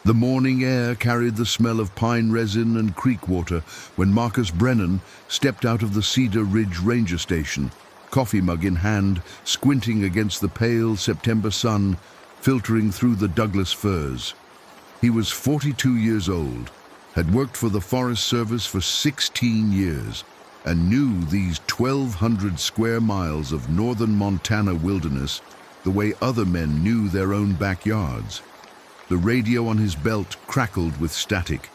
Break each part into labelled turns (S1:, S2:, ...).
S1: The morning air carried the smell of pine resin and creek water when Marcus Brennan stepped out of the Cedar Ridge Ranger Station, coffee mug in hand, squinting against the pale September sun filtering through the Douglas firs. He was 42 years old, had worked for the Forest Service for 16 years, and knew these 1,200 square miles of northern Montana wilderness the way other men knew their own backyards. The radio on his belt crackled with static.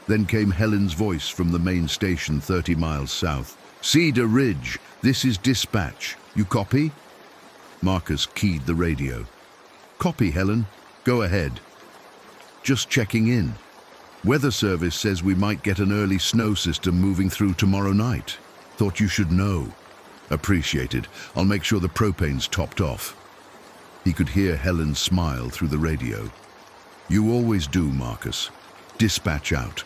S1: Then came Helen's voice from the main station 30 miles south. "Cedar Ridge, this is dispatch. You copy?" Marcus keyed the radio. "Copy, Helen. Go ahead." "Just checking in. Weather Service says we might get an early snow system moving through tomorrow night. Thought you should know." "Appreciated. I'll make sure the propane's topped off." He could hear Helen smile through the radio. "You always do, Marcus. Dispatch out."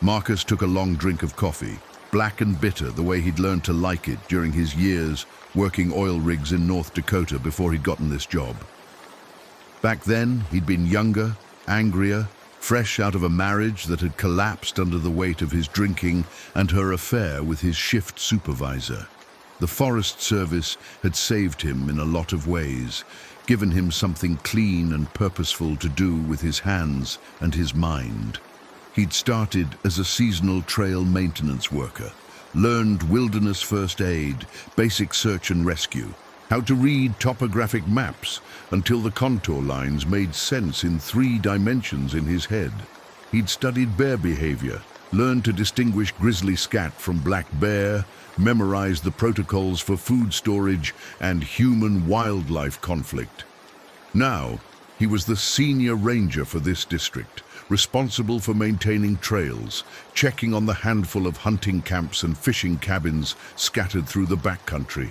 S1: Marcus took a long drink of coffee, black and bitter the way he'd learned to like it during his years working oil rigs in North Dakota before he'd gotten this job. Back then, he'd been younger, angrier, fresh out of a marriage that had collapsed under the weight of his drinking and her affair with his shift supervisor. The Forest Service had saved him in a lot of ways, given him something clean and purposeful to do with his hands and his mind. He'd started as a seasonal trail maintenance worker, learned wilderness first aid, basic search and rescue, how to read topographic maps until the contour lines made sense in 3 dimensions in his head. He'd studied bear behavior, learned to distinguish grizzly scat from black bear, memorized the protocols for food storage and human-wildlife conflict. Now, he was the senior ranger for this district, responsible for maintaining trails, checking on the handful of hunting camps and fishing cabins scattered through the backcountry,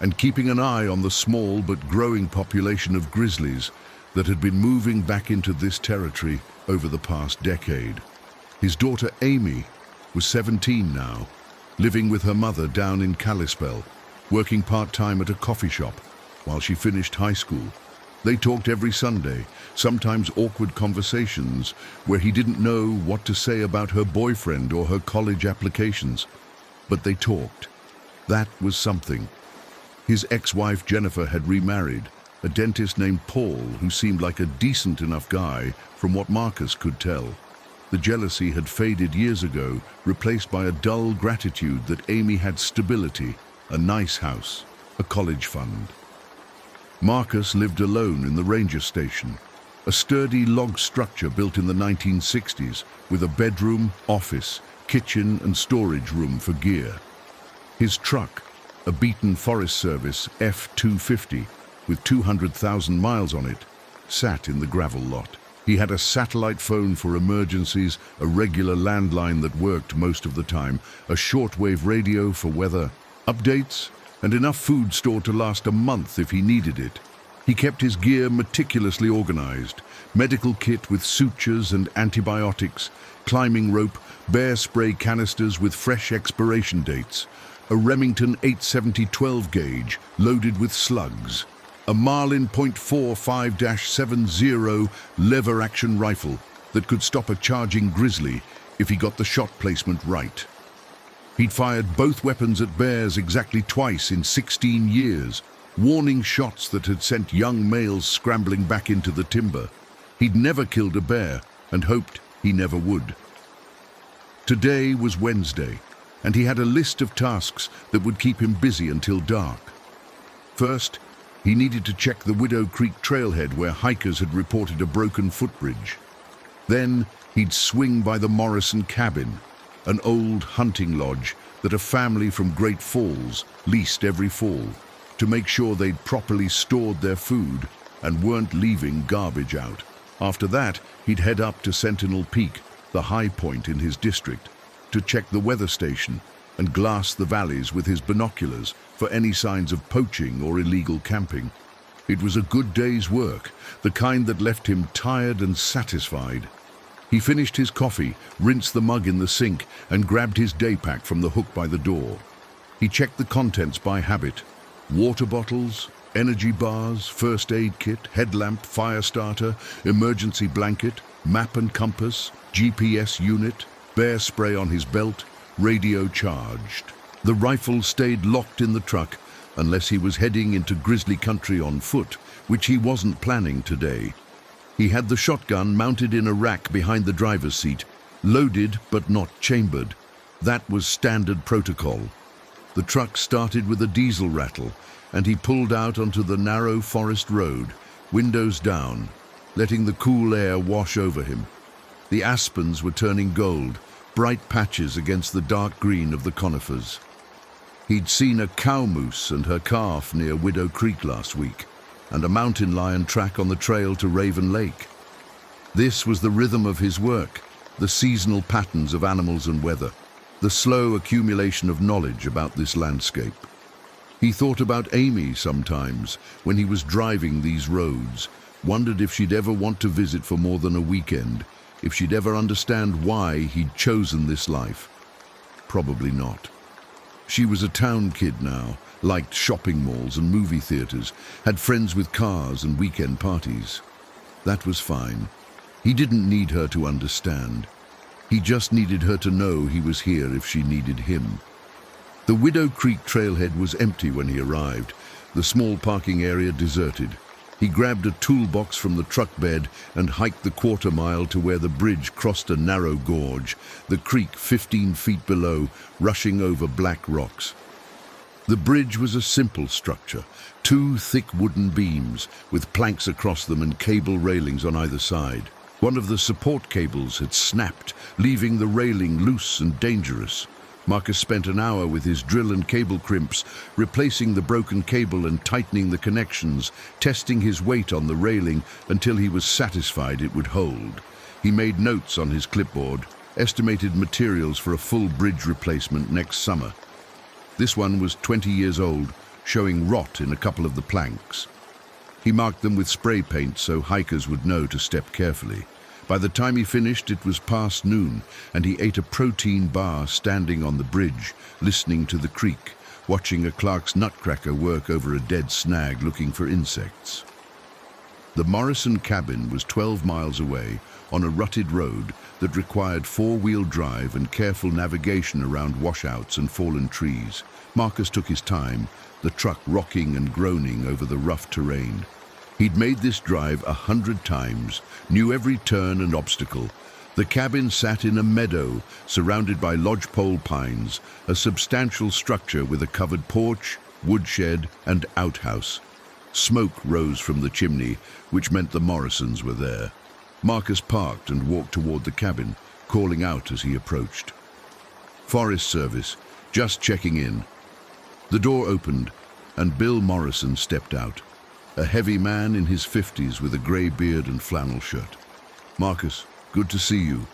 S1: and keeping an eye on the small but growing population of grizzlies that had been moving back into this territory over the past decade. His daughter Amy was 17 now, living with her mother down in Kalispell, working part-time at a coffee shop while she finished high school. They talked every Sunday, sometimes awkward conversations where he didn't know what to say about her boyfriend or her college applications. But they talked. That was something. His ex-wife Jennifer had remarried, a dentist named Paul who seemed like a decent enough guy from what Marcus could tell. The jealousy had faded years ago, replaced by a dull gratitude that Amy had stability, a nice house, a college fund. Marcus lived alone in the ranger station, a sturdy log structure built in the 1960s with a bedroom, office, kitchen and storage room for gear. His truck, a beaten Forest Service F-250 with 200,000 miles on it, sat in the gravel lot. He had a satellite phone for emergencies, a regular landline that worked most of the time, a shortwave radio for weather updates, and enough food stored to last a month if he needed it. He kept his gear meticulously organized, medical kit with sutures and antibiotics, climbing rope, bear spray canisters with fresh expiration dates, a Remington 870 12 gauge loaded with slugs, a Marlin .45-70 lever-action rifle that could stop a charging grizzly if he got the shot placement right. He'd fired both weapons at bears exactly twice in 16 years, warning shots that had sent young males scrambling back into the timber. He'd never killed a bear and hoped he never would. Today was Wednesday, and he had a list of tasks that would keep him busy until dark. First, he needed to check the Widow Creek trailhead where hikers had reported a broken footbridge. Then he'd swing by the Morrison cabin, an old hunting lodge that a family from Great Falls leased every fall, to make sure they'd properly stored their food and weren't leaving garbage out. After that, he'd head up to Sentinel Peak, the high point in his district, to check the weather station and glass the valleys with his binoculars for any signs of poaching or illegal camping. It was a good day's work, the kind that left him tired and satisfied. He finished his coffee, rinsed the mug in the sink, and grabbed his day pack from the hook by the door. He checked the contents by habit: water bottles, Energy bars, first aid kit, headlamp, fire starter, emergency blanket, map and compass, GPS unit, bear spray on his belt, radio charged. The rifle stayed locked in the truck unless he was heading into grizzly country on foot, which he wasn't planning today. He had the shotgun mounted in a rack behind the driver's seat, loaded but not chambered. That was standard protocol. The truck started with a diesel rattle, and he pulled out onto the narrow forest road, windows down, letting the cool air wash over him. The aspens were turning gold, bright patches against the dark green of the conifers. He'd seen a cow moose and her calf near Widow Creek last week, and a mountain lion track on the trail to Raven Lake. This was the rhythm of his work, the seasonal patterns of animals and weather, the slow accumulation of knowledge about this landscape. He thought about Amy sometimes when he was driving these roads, wondered if she'd ever want to visit for more than a weekend, if she'd ever understand why he'd chosen this life. Probably not. She was a town kid now, liked shopping malls and movie theaters, had friends with cars and weekend parties. That was fine. He didn't need her to understand. He just needed her to know he was here if she needed him. The Widow Creek trailhead was empty when he arrived, the small parking area deserted. He grabbed a toolbox from the truck bed and hiked the quarter-mile to where the bridge crossed a narrow gorge, the creek 15 feet below, rushing over black rocks. The bridge was a simple structure, 2 thick wooden beams with planks across them and cable railings on either side. One of the support cables had snapped, leaving the railing loose and dangerous. Marcus spent an hour with his drill and cable crimps, replacing the broken cable and tightening the connections, testing his weight on the railing until he was satisfied it would hold. He made notes on his clipboard, estimated materials for a full bridge replacement next summer. This one was 20 years old, showing rot in a couple of the planks. He marked them with spray paint so hikers would know to step carefully. By the time he finished, it was past noon, and he ate a protein bar standing on the bridge, listening to the creek, watching a Clark's nutcracker work over a dead snag looking for insects. The Morrison cabin was 12 miles away, on a rutted road that required 4-wheel drive and careful navigation around washouts and fallen trees. Marcus took his time, the truck rocking and groaning over the rough terrain. He'd made this drive 100 times, knew every turn and obstacle. The cabin sat in a meadow, surrounded by lodgepole pines, a substantial structure with a covered porch, woodshed, and outhouse. Smoke rose from the chimney, which meant the Morrisons were there. Marcus parked and walked toward the cabin, calling out as he approached. "Forest Service, just checking in." The door opened, and Bill Morrison stepped out. A heavy man in his 50s with a grey beard and flannel shirt. "Marcus, good to see you."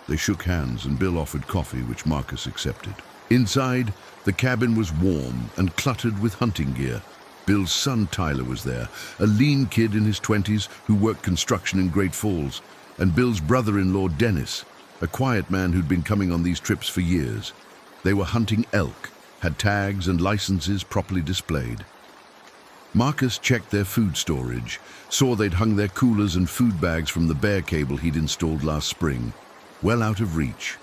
S1: They shook hands and Bill offered coffee, which Marcus accepted. Inside, the cabin was warm and cluttered with hunting gear. Bill's son Tyler was there, a lean kid in his 20s who worked construction in Great Falls, and Bill's brother-in-law Dennis, a quiet man who'd been coming on these trips for years. They were hunting elk, had tags and licenses properly displayed. Marcus checked their food storage, saw they'd hung their coolers and food bags from the bear cable he'd installed last spring, well out of reach.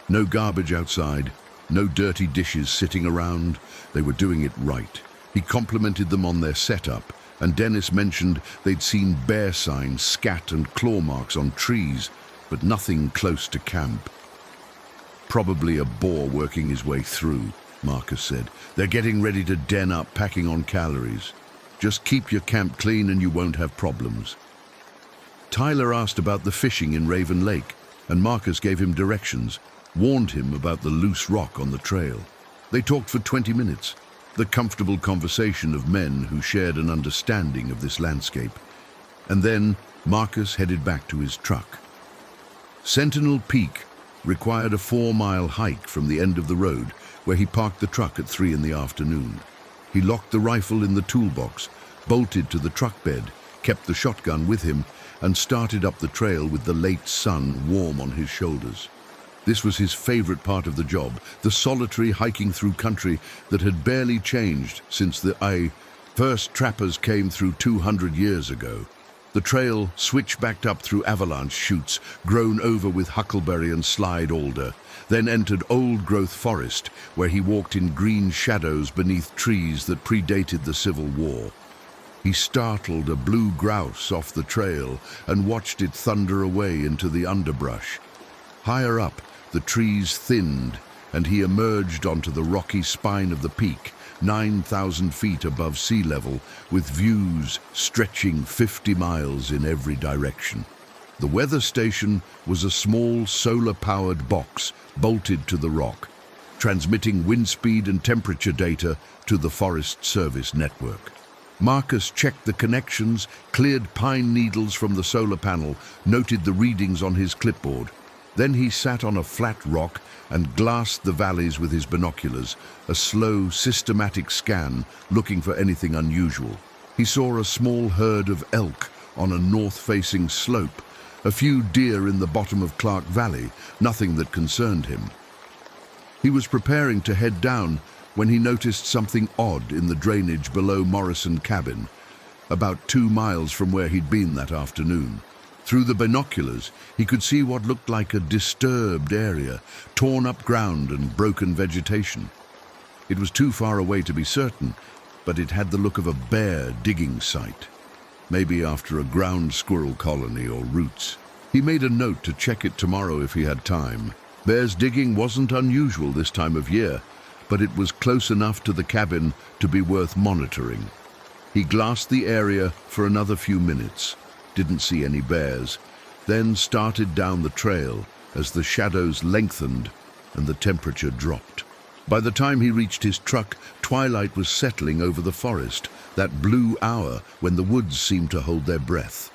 S1: No garbage outside, no dirty dishes sitting around. They were doing it right. He complimented them on their setup, and Dennis mentioned they'd seen bear signs, scat and claw marks on trees, but nothing close to camp. "Probably a boar working his way through," Marcus said. "They're getting ready to den up, packing on calories. Just keep your camp clean and you won't have problems." Tyler asked about the fishing in Raven Lake, and Marcus gave him directions, warned him about the loose rock on the trail. They talked for 20 minutes, the comfortable conversation of men who shared an understanding of this landscape. And then Marcus headed back to his truck. Sentinel Peak required a 4-mile hike from the end of the road, where he parked the truck at 3 in the afternoon. He locked the rifle in the toolbox, bolted to the truck bed, kept the shotgun with him, and started up the trail with the late sun warm on his shoulders. This was his favorite part of the job, the solitary hiking through country that had barely changed since the First trappers came through 200 years ago. The trail switchbacked up through avalanche chutes, grown over with huckleberry and slide alder, then entered old-growth forest, where he walked in green shadows beneath trees that predated the Civil War. He startled a blue grouse off the trail and watched it thunder away into the underbrush. Higher up, the trees thinned, and he emerged onto the rocky spine of the peak, 9,000 feet above sea level, with views stretching 50 miles in every direction. The weather station was a small solar-powered box bolted to the rock, transmitting wind speed and temperature data to the Forest Service network. Marcus checked the connections, cleared pine needles from the solar panel, noted the readings on his clipboard. Then he sat on a flat rock and glassed the valleys with his binoculars, a slow, systematic scan, looking for anything unusual. He saw a small herd of elk on a north-facing slope, a few deer in the bottom of Clark Valley, nothing that concerned him. He was preparing to head down when he noticed something odd in the drainage below Morrison Cabin, about 2 miles from where he'd been that afternoon. Through the binoculars, he could see what looked like a disturbed area, torn up ground and broken vegetation. It was too far away to be certain, but it had the look of a bear digging site, maybe after a ground squirrel colony or roots. He made a note to check it tomorrow if he had time. Bears digging wasn't unusual this time of year, but it was close enough to the cabin to be worth monitoring. He glassed the area for another few minutes, didn't see any bears, then started down the trail as the shadows lengthened and the temperature dropped. By the time he reached his truck, twilight was settling over the forest, that blue hour when the woods seemed to hold their breath.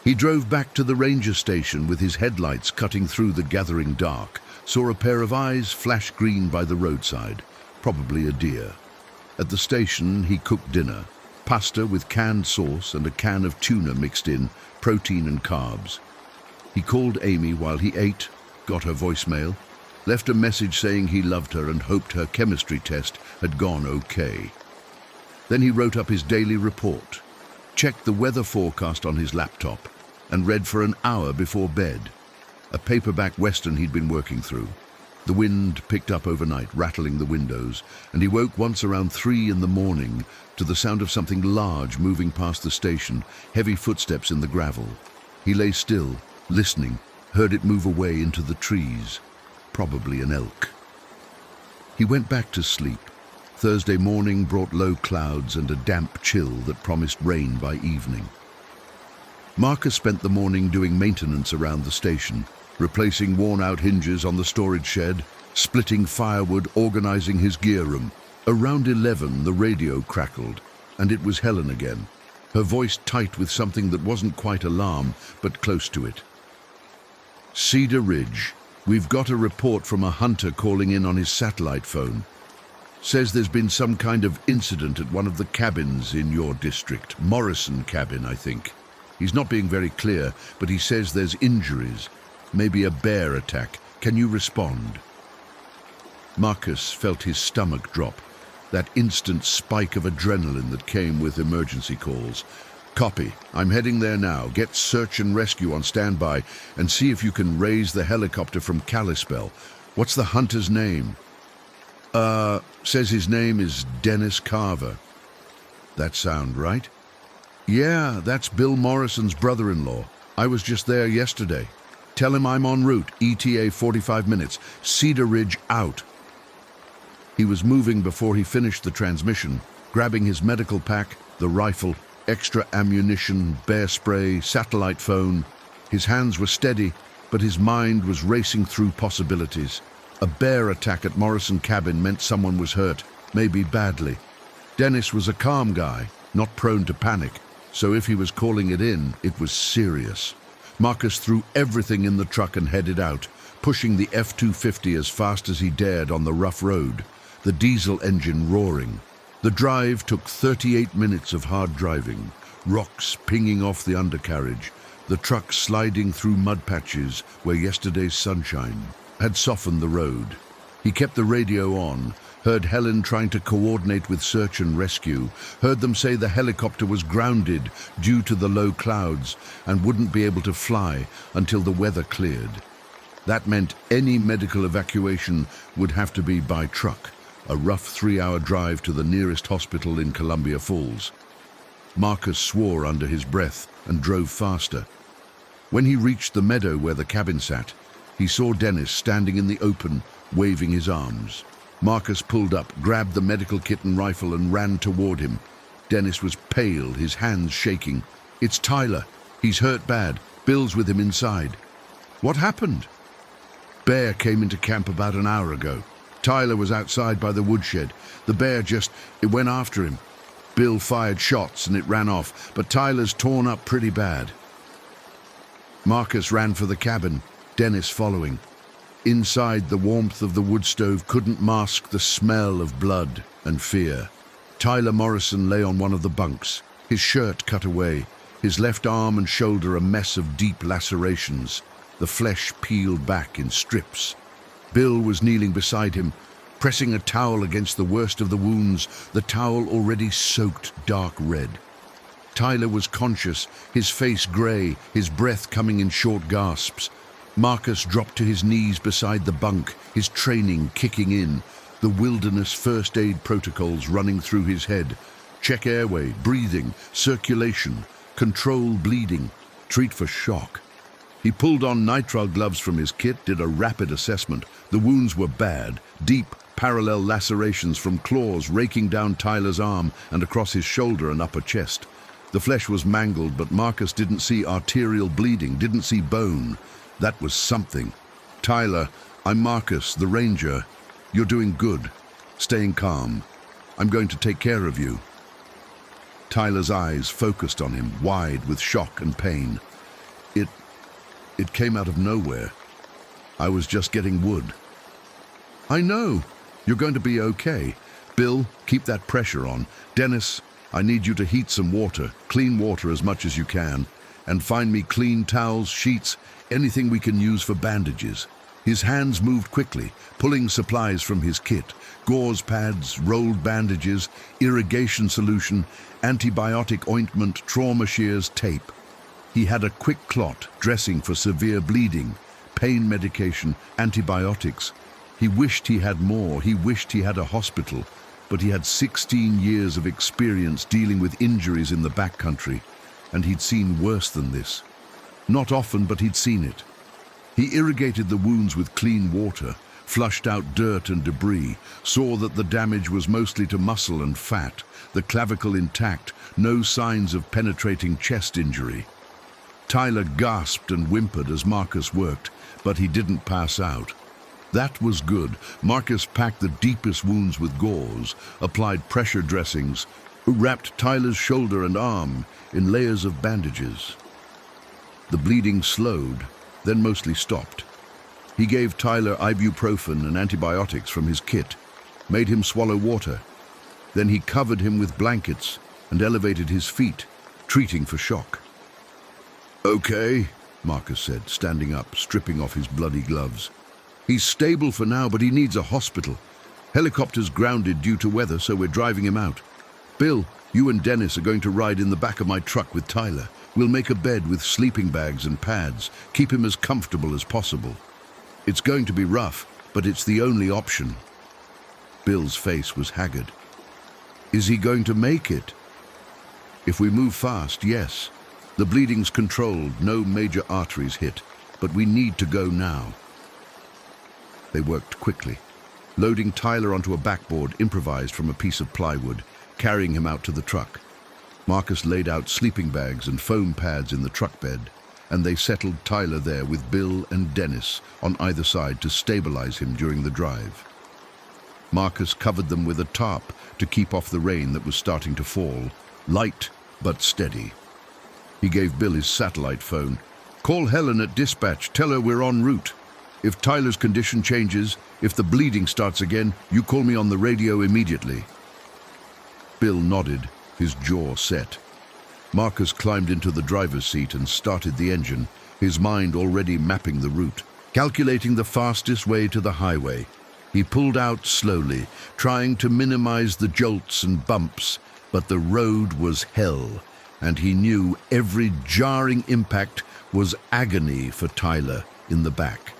S1: He drove back to the ranger station with his headlights cutting through the gathering dark, saw a pair of eyes flash green by the roadside, probably a deer. At the station, he cooked dinner. Pasta with canned sauce and a can of tuna mixed in, protein and carbs. He called Amy while he ate, got her voicemail, left a message saying he loved her and hoped her chemistry test had gone okay. Then he wrote up his daily report, checked the weather forecast on his laptop, and read for an hour before bed, a paperback western he'd been working through. The wind picked up overnight, rattling the windows, and he woke once around 3 in the morning to the sound of something large moving past the station, heavy footsteps in the gravel. He lay still, listening, heard it move away into the trees, probably an elk. He went back to sleep. Thursday morning brought low clouds and a damp chill that promised rain by evening. Marcus spent the morning doing maintenance around the station, replacing worn-out hinges on the storage shed, splitting firewood, organizing his gear room. Around 11, the radio crackled, and it was Helen again, her voice tight with something that wasn't quite alarm, but close to it. Cedar Ridge. We've got a report from a hunter calling in on his satellite phone. Says there's been some kind of incident at one of the cabins in your district. Morrison Cabin, I think. He's not being very clear, but he says there's injuries. Maybe a bear attack. Can you respond? Marcus felt his stomach drop, that instant spike of adrenaline that came with emergency calls. Copy. I'm heading there now. Get search and rescue on standby and see if you can raise the helicopter from Kalispell. What's the hunter's name? Says his name is Dennis Carver. That sound right? Yeah, that's Bill Morrison's brother-in-law. I was just there yesterday. Tell him I'm en route, ETA 45 minutes. Cedar Ridge out. He was moving before he finished the transmission, grabbing his medical pack, the rifle, extra ammunition, bear spray, satellite phone. His hands were steady, but his mind was racing through possibilities. A bear attack at Morrison Cabin meant someone was hurt, maybe badly. Dennis was a calm guy, not prone to panic, so if he was calling it in, it was serious. Marcus threw everything in the truck and headed out, pushing the F-250 as fast as he dared on the rough road, the diesel engine roaring. The drive took 38 minutes of hard driving, rocks pinging off the undercarriage, the truck sliding through mud patches where yesterday's sunshine had softened the road. He kept the radio on, heard Helen trying to coordinate with search and rescue, heard them say the helicopter was grounded due to the low clouds and wouldn't be able to fly until the weather cleared. That meant any medical evacuation would have to be by truck, a rough 3-hour drive to the nearest hospital in Columbia Falls. Marcus swore under his breath and drove faster. When he reached the meadow where the cabin sat, he saw Dennis standing in the open, waving his arms. Marcus pulled up, grabbed the medical kit and rifle and ran toward him. Dennis was pale, his hands shaking. "It's Tyler. He's hurt bad. Bill's with him inside." "What happened?" "Bear came into camp about an hour ago. Tyler was outside by the woodshed. The bear it went after him. Bill fired shots and it ran off, but Tyler's torn up pretty bad." Marcus ran for the cabin, Dennis following. Inside, the warmth of the wood stove couldn't mask the smell of blood and fear. Tyler Morrison lay on one of the bunks, his shirt cut away, his left arm and shoulder a mess of deep lacerations, the flesh peeled back in strips. Bill was kneeling beside him, pressing a towel against the worst of the wounds, the towel already soaked dark red. Tyler was conscious, his face gray, his breath coming in short gasps. Marcus dropped to his knees beside the bunk, his training kicking in, the wilderness first aid protocols running through his head. Check airway, breathing, circulation, control bleeding, treat for shock. He pulled on nitrile gloves from his kit, did a rapid assessment. The wounds were bad, deep, parallel lacerations from claws raking down Tyler's arm and across his shoulder and upper chest. The flesh was mangled, but Marcus didn't see arterial bleeding, didn't see bone. That was something. "Tyler, I'm Marcus, the ranger. You're doing good. Staying calm. I'm going to take care of you." Tyler's eyes focused on him, wide with shock and pain. It came out of nowhere. I was just getting wood." "I know. You're going to be okay. Bill, keep that pressure on. Dennis, I need you to heat some water, clean water as much as you can, and find me clean towels, sheets, anything we can use for bandages." His hands moved quickly, pulling supplies from his kit, gauze pads, rolled bandages, irrigation solution, antibiotic ointment, trauma shears, tape. He had a quick clot, dressing for severe bleeding, pain medication, antibiotics. He wished he had more, he wished he had a hospital, but he had 16 years of experience dealing with injuries in the backcountry, and he'd seen worse than this. Not often, but he'd seen it. He irrigated the wounds with clean water, flushed out dirt and debris, saw that the damage was mostly to muscle and fat, the clavicle intact, no signs of penetrating chest injury. Tyler gasped and whimpered as Marcus worked, but he didn't pass out. That was good. Marcus packed the deepest wounds with gauze, applied pressure dressings, wrapped Tyler's shoulder and arm in layers of bandages. The bleeding slowed, then mostly stopped. He gave Tyler ibuprofen and antibiotics from his kit, made him swallow water. Then he covered him with blankets and elevated his feet, treating for shock. "Okay," Marcus said, standing up, stripping off his bloody gloves. "He's stable for now, but he needs a hospital. Helicopter's grounded due to weather, so we're driving him out. Bill, you and Dennis are going to ride in the back of my truck with Tyler. We'll make a bed with sleeping bags and pads, keep him as comfortable as possible. It's going to be rough, but it's the only option." Bill's face was haggard. "Is he going to make it?" "If we move fast, yes. The bleeding's controlled, no major arteries hit, but we need to go now." They worked quickly, loading Tyler onto a backboard improvised from a piece of plywood, carrying him out to the truck. Marcus laid out sleeping bags and foam pads in the truck bed, and they settled Tyler there with Bill and Dennis on either side to stabilize him during the drive. Marcus covered them with a tarp to keep off the rain that was starting to fall, light but steady. He gave Bill his satellite phone. "Call Helen at dispatch, tell her we're en route. If Tyler's condition changes, if the bleeding starts again, you call me on the radio immediately." Bill nodded, his jaw set. Marcus climbed into the driver's seat and started the engine, his mind already mapping the route, calculating the fastest way to the highway. He pulled out slowly, trying to minimize the jolts and bumps, but the road was hell, and he knew every jarring impact was agony for Tyler in the back.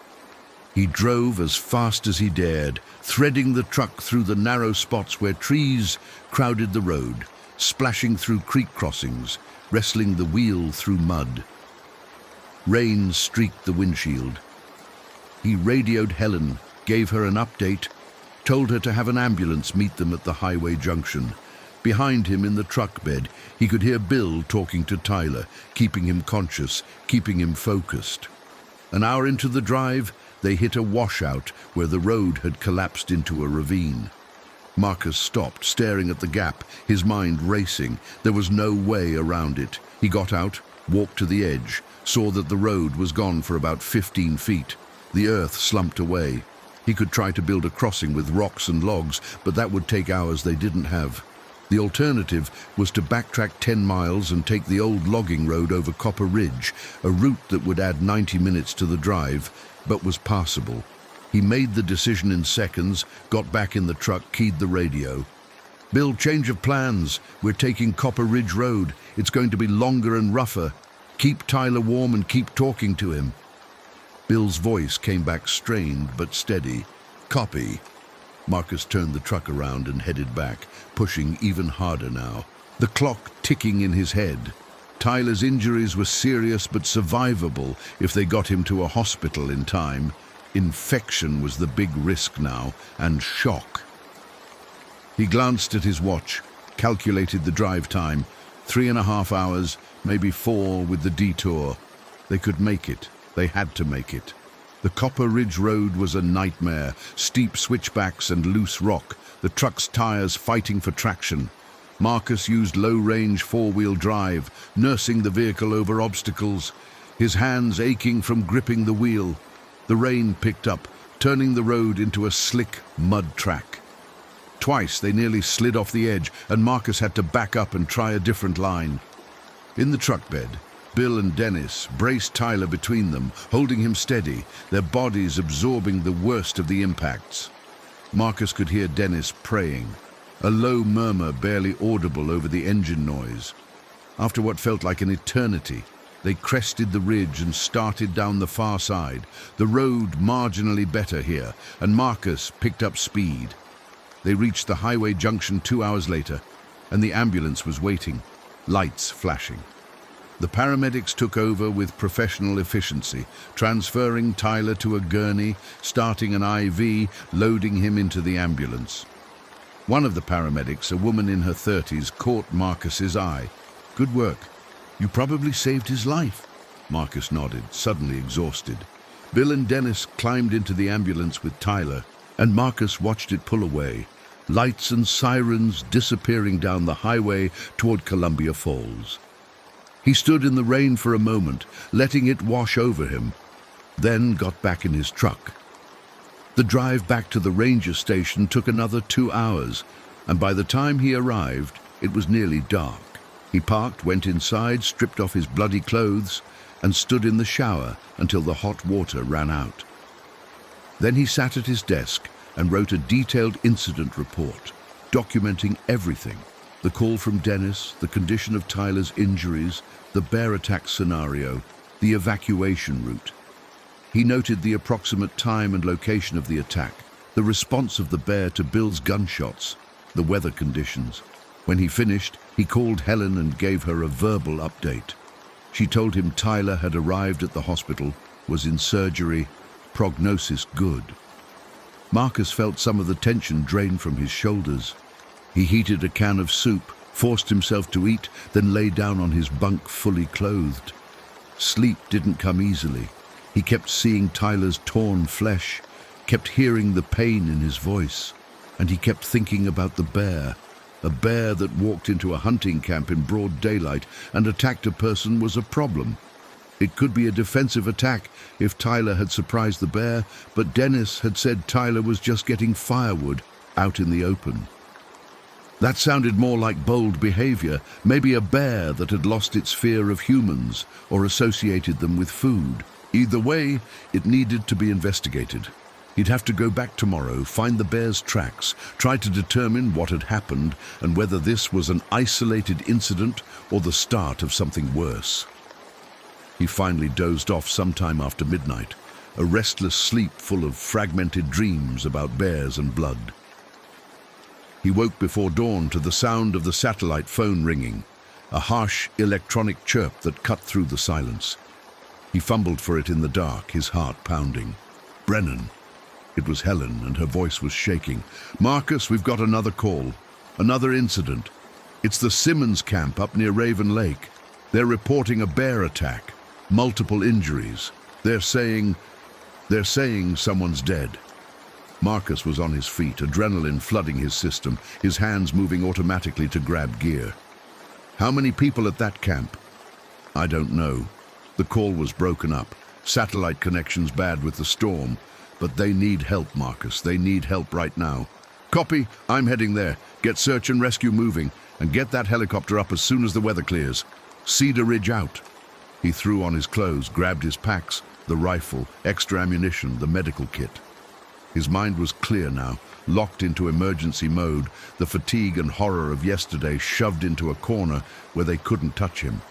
S1: He drove as fast as he dared, threading the truck through the narrow spots where trees crowded the road, splashing through creek crossings, wrestling the wheel through mud. Rain streaked the windshield. He radioed Helen, gave her an update, told her to have an ambulance meet them at the highway junction. Behind him in the truck bed, he could hear Bill talking to Tyler, keeping him conscious, keeping him focused. An hour into the drive, they hit a washout where the road had collapsed into a ravine. Marcus stopped, staring at the gap, his mind racing. There was no way around it. He got out, walked to the edge, saw that the road was gone for about 15 feet. The earth slumped away. He could try to build a crossing with rocks and logs, but that would take hours they didn't have. The alternative was to backtrack 10 miles and take the old logging road over Copper Ridge, a route that would add 90 minutes to the drive, but was passable. He made the decision in seconds, got back in the truck, keyed the radio. "Bill, change of plans. We're taking Copper Ridge Road. It's going to be longer and rougher. Keep Tyler warm and keep talking to him." Bill's voice came back strained but steady. "Copy." Marcus turned the truck around and headed back, pushing even harder now. The clock ticking in his head. Tyler's injuries were serious but survivable if they got him to a hospital in time. Infection was the big risk now, and shock. He glanced at his watch, calculated the drive time. 3.5 hours, maybe 4 with the detour. They could make it. They had to make it. The Copper Ridge Road was a nightmare, steep switchbacks and loose rock, the truck's tires fighting for traction. Marcus used low-range four-wheel drive, nursing the vehicle over obstacles, his hands aching from gripping the wheel. The rain picked up, turning the road into a slick mud track. Twice they nearly slid off the edge, and Marcus had to back up and try a different line. In the truck bed, Bill and Dennis braced Tyler between them, holding him steady, their bodies absorbing the worst of the impacts. Marcus could hear Dennis praying, a low murmur barely audible over the engine noise. After what felt like an eternity, they crested the ridge and started down the far side, the road marginally better here, and Marcus picked up speed. They reached the highway junction 2 hours later, and the ambulance was waiting, lights flashing. The paramedics took over with professional efficiency, transferring Tyler to a gurney, starting an IV, loading him into the ambulance. One of the paramedics, a woman in her 30s, caught Marcus's eye. "Good work. You probably saved his life." Marcus nodded, suddenly exhausted. Bill and Dennis climbed into the ambulance with Tyler, and Marcus watched it pull away, lights and sirens disappearing down the highway toward Columbia Falls. He stood in the rain for a moment, letting it wash over him, then got back in his truck. The drive back to the ranger station took another 2 hours, and by the time he arrived, it was nearly dark. He parked, went inside, stripped off his bloody clothes, and stood in the shower until the hot water ran out. Then he sat at his desk and wrote a detailed incident report, documenting everything. The call from Dennis, the condition of Tyler's injuries, the bear attack scenario, the evacuation route. He noted the approximate time and location of the attack, the response of the bear to Bill's gunshots, the weather conditions. When he finished, he called Helen and gave her a verbal update. She told him Tyler had arrived at the hospital, was in surgery, prognosis good. Marcus felt some of the tension drain from his shoulders. He heated a can of soup, forced himself to eat, then lay down on his bunk fully clothed. Sleep didn't come easily. He kept seeing Tyler's torn flesh, kept hearing the pain in his voice, and he kept thinking about the bear. A bear that walked into a hunting camp in broad daylight and attacked a person was a problem. It could be a defensive attack if Tyler had surprised the bear, but Dennis had said Tyler was just getting firewood out in the open. That sounded more like bold behavior, maybe a bear that had lost its fear of humans or associated them with food. Either way, it needed to be investigated. He'd have to go back tomorrow, find the bear's tracks, try to determine what had happened and whether this was an isolated incident or the start of something worse. He finally dozed off sometime after midnight, a restless sleep full of fragmented dreams about bears and blood. He woke before dawn to the sound of the satellite phone ringing, a harsh electronic chirp that cut through the silence. He fumbled for it in the dark, his heart pounding. Brennan. It was Helen, and her voice was shaking. "Marcus, we've got another call. Another incident. It's the Simmons camp up near Raven Lake. They're reporting a bear attack. Multiple injuries. They're saying someone's dead." Marcus was on his feet, adrenaline flooding his system, his hands moving automatically to grab gear. "How many people at that camp?" "I don't know." The call was broken up. Satellite connection's bad with the storm. "But they need help, Marcus. They need help right now." "Copy. I'm heading there. Get search and rescue moving, and get that helicopter up as soon as the weather clears. Cedar Ridge out." He threw on his clothes, grabbed his packs, the rifle, extra ammunition, the medical kit. His mind was clear now, locked into emergency mode, the fatigue and horror of yesterday shoved into a corner where they couldn't touch him.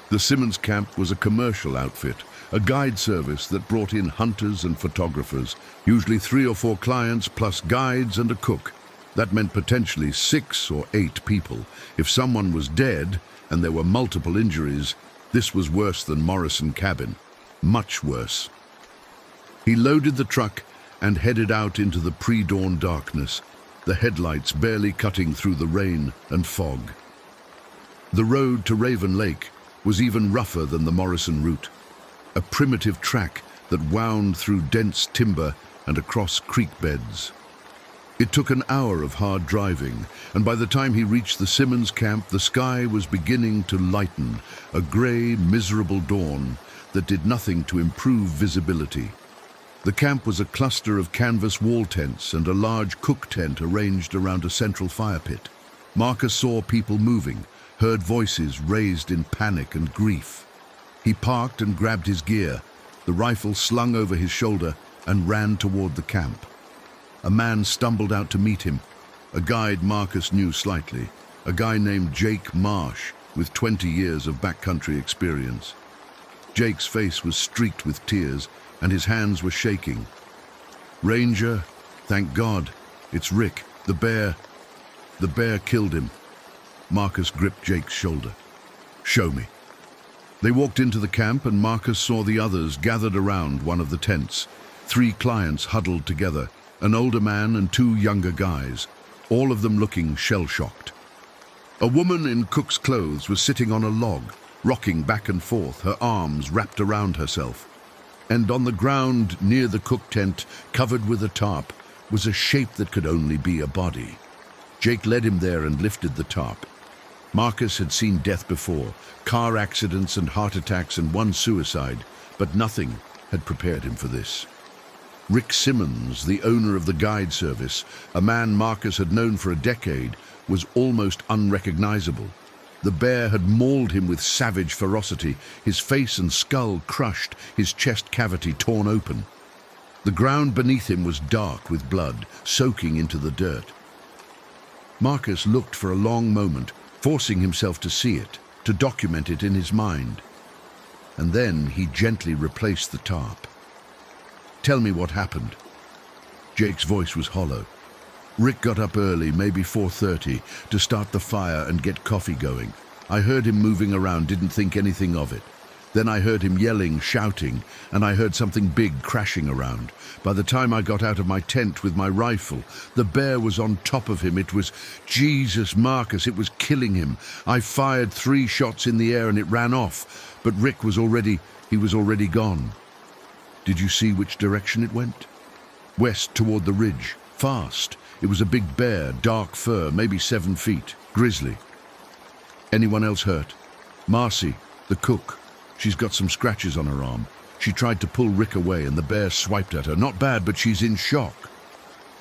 S1: The Simmons camp was a commercial outfit, a guide service that brought in hunters and photographers, usually 3 or 4 clients plus guides and a cook. That meant potentially 6 or 8 people. If someone was dead and there were multiple injuries, this was worse than Morrison Cabin. Much worse. He loaded the truck and headed out into the pre-dawn darkness, the headlights barely cutting through the rain and fog. The road to Raven Lake was even rougher than the Morrison route, a primitive track that wound through dense timber and across creek beds. It took an hour of hard driving, and by the time he reached the Simmons camp, the sky was beginning to lighten, a grey, miserable dawn that did nothing to improve visibility. The camp was a cluster of canvas wall tents and a large cook tent arranged around a central fire pit. Marcus saw people moving, heard voices raised in panic and grief. He parked and grabbed his gear, the rifle slung over his shoulder, and ran toward the camp. A man stumbled out to meet him, a guide Marcus knew slightly, a guy named Jake Marsh with 20 years of backcountry experience. Jake's face was streaked with tears, and his hands were shaking. "Ranger, thank God, it's Rick, the bear. The bear killed him." Marcus gripped Jake's shoulder. "Show me." They walked into the camp, and Marcus saw the others gathered around one of the tents. 3 clients huddled together, an older man and 2 younger guys, all of them looking shell-shocked. A woman in cook's clothes was sitting on a log, rocking back and forth, her arms wrapped around herself. And on the ground near the cook tent, covered with a tarp, was a shape that could only be a body. Jake led him there and lifted the tarp. Marcus had seen death before, car accidents and heart attacks and 1 suicide, but nothing had prepared him for this. Rick Simmons, the owner of the guide service, a man Marcus had known for a decade, was almost unrecognizable. The bear had mauled him with savage ferocity, his face and skull crushed, his chest cavity torn open. The ground beneath him was dark with blood, soaking into the dirt. Marcus looked for a long moment, forcing himself to see it, to document it in his mind. And then he gently replaced the tarp. "Tell me what happened." Jake's voice was hollow. "Rick got up early, maybe 4:30, to start the fire and get coffee going. I heard him moving around, didn't think anything of it. Then I heard him yelling, shouting, and I heard something big crashing around. By the time I got out of my tent with my rifle, the bear was on top of him. It was, Jesus, Marcus, it was killing him. I fired 3 shots in the air and it ran off, but Rick was already gone." "Did you see which direction it went?" "West toward the ridge, fast. It was a big bear, dark fur, maybe 7 feet, grizzly." "Anyone else hurt?" "Marcy, the cook. She's got some scratches on her arm. She tried to pull Rick away and the bear swiped at her. Not bad, but she's in shock."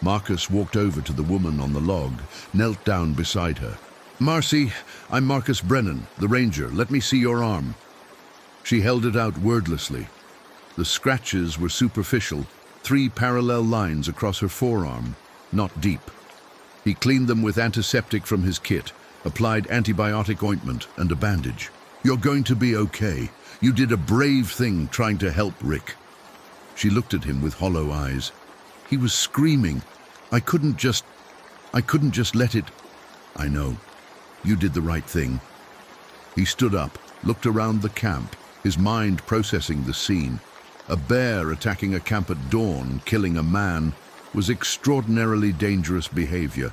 S1: Marcus walked over to the woman on the log, knelt down beside her. "Marcy, I'm Marcus Brennan, the ranger. Let me see your arm." She held it out wordlessly. The scratches were superficial, 3 parallel lines across her forearm, not deep. He cleaned them with antiseptic from his kit, applied antibiotic ointment and a bandage. "You're going to be okay. You did a brave thing trying to help Rick." She looked at him with hollow eyes. He was screaming. I couldn't just let it." "I know. You did the right thing." He stood up, looked around the camp, his mind processing the scene. A bear attacking a camp at dawn, killing a man, was extraordinarily dangerous behavior.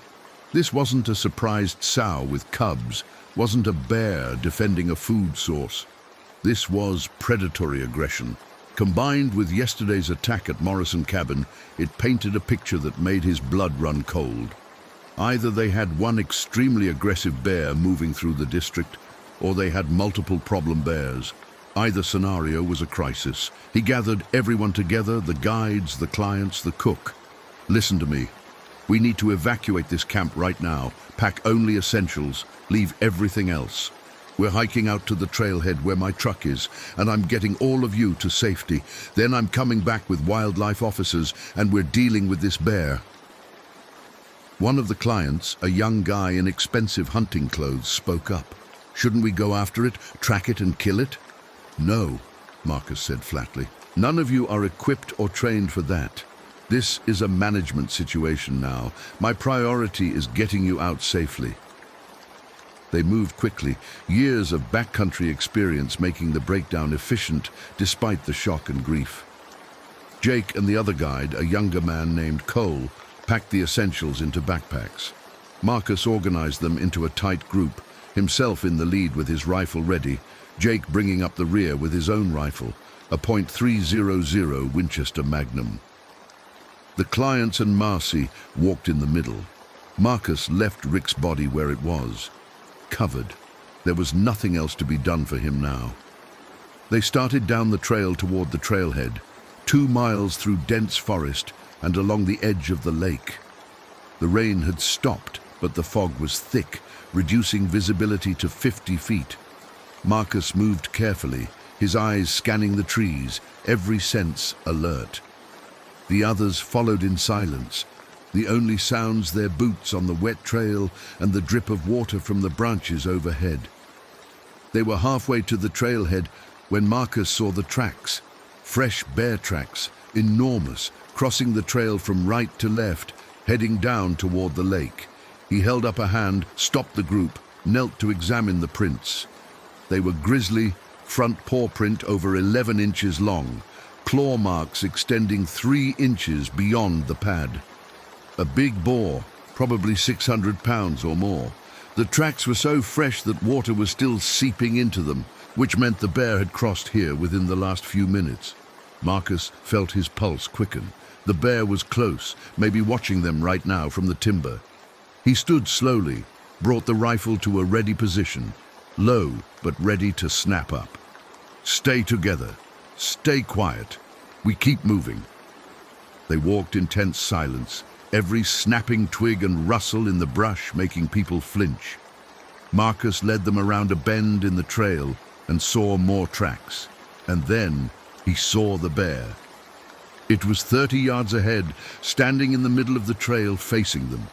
S1: This wasn't a surprised sow with cubs, wasn't a bear defending a food source. This was predatory aggression. Combined with yesterday's attack at Morrison Cabin, it painted a picture that made his blood run cold. Either they had one extremely aggressive bear moving through the district, or they had multiple problem bears. Either scenario was a crisis. He gathered everyone together, the guides, the clients, the cook. "Listen to me. We need to evacuate this camp right now. Pack only essentials. Leave everything else. We're hiking out to the trailhead where my truck is, and I'm getting all of you to safety. Then I'm coming back with wildlife officers, and we're dealing with this bear." One of the clients, a young guy in expensive hunting clothes, spoke up. "Shouldn't we go after it, track it and kill it?" "No," Marcus said flatly. "None of you are equipped or trained for that. This is a management situation now. My priority is getting you out safely." They moved quickly, years of backcountry experience making the breakdown efficient despite the shock and grief. Jake and the other guide, a younger man named Cole, packed the essentials into backpacks. Marcus organized them into a tight group, himself in the lead with his rifle ready, Jake bringing up the rear with his own rifle, a .300 Winchester Magnum. The clients and Marcy walked in the middle. Marcus left Rick's body where it was, covered. There was nothing else to be done for him now. They started down the trail toward the trailhead, 2 miles through dense forest and along the edge of the lake. The rain had stopped, but the fog was thick, reducing visibility to 50 feet. Marcus moved carefully, his eyes scanning the trees, every sense alert. The others followed in silence, the only sounds their boots on the wet trail and the drip of water from the branches overhead. They were halfway to the trailhead when Marcus saw the tracks, fresh bear tracks, enormous, crossing the trail from right to left, heading down toward the lake. He held up a hand, stopped the group, knelt to examine the prints. They were grisly, front paw print over 11 inches long, claw marks extending 3 inches beyond the pad. A big boar, probably 600 pounds or more. The tracks were so fresh that water was still seeping into them, which meant the bear had crossed here within the last few minutes. Marcus felt his pulse quicken. The bear was close, maybe watching them right now from the timber. He stood slowly, brought the rifle to a ready position, low but ready to snap up. "Stay together. Stay quiet. We keep moving." They walked in tense silence, every snapping twig and rustle in the brush making people flinch. Marcus led them around a bend in the trail and saw more tracks. And then he saw the bear. It was 30 yards ahead, standing in the middle of the trail facing them.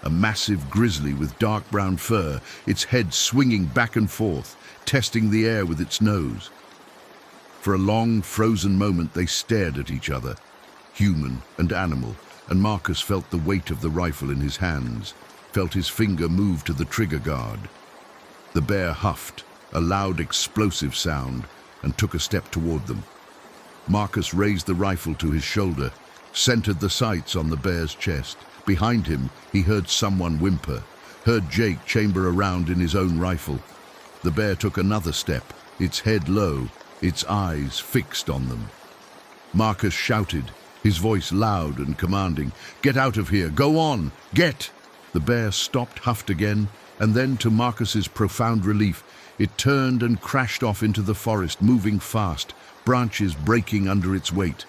S1: A massive grizzly with dark brown fur, its head swinging back and forth, testing the air with its nose. For a long, frozen moment they stared at each other, human and animal, and Marcus felt the weight of the rifle in his hands, felt his finger move to the trigger guard. The bear huffed, a loud explosive sound, and took a step toward them. Marcus raised the rifle to his shoulder, centered the sights on the bear's chest. Behind him, he heard someone whimper, heard Jake chamber around in his own rifle. The bear took another step, its head low, its eyes fixed on them. Marcus shouted, his voice loud and commanding, "Get out of here! Go on! Get!" The bear stopped, huffed again, and then, to Marcus's profound relief, it turned and crashed off into the forest, moving fast, branches breaking under its weight.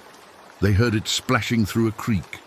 S1: They heard it splashing through a creek,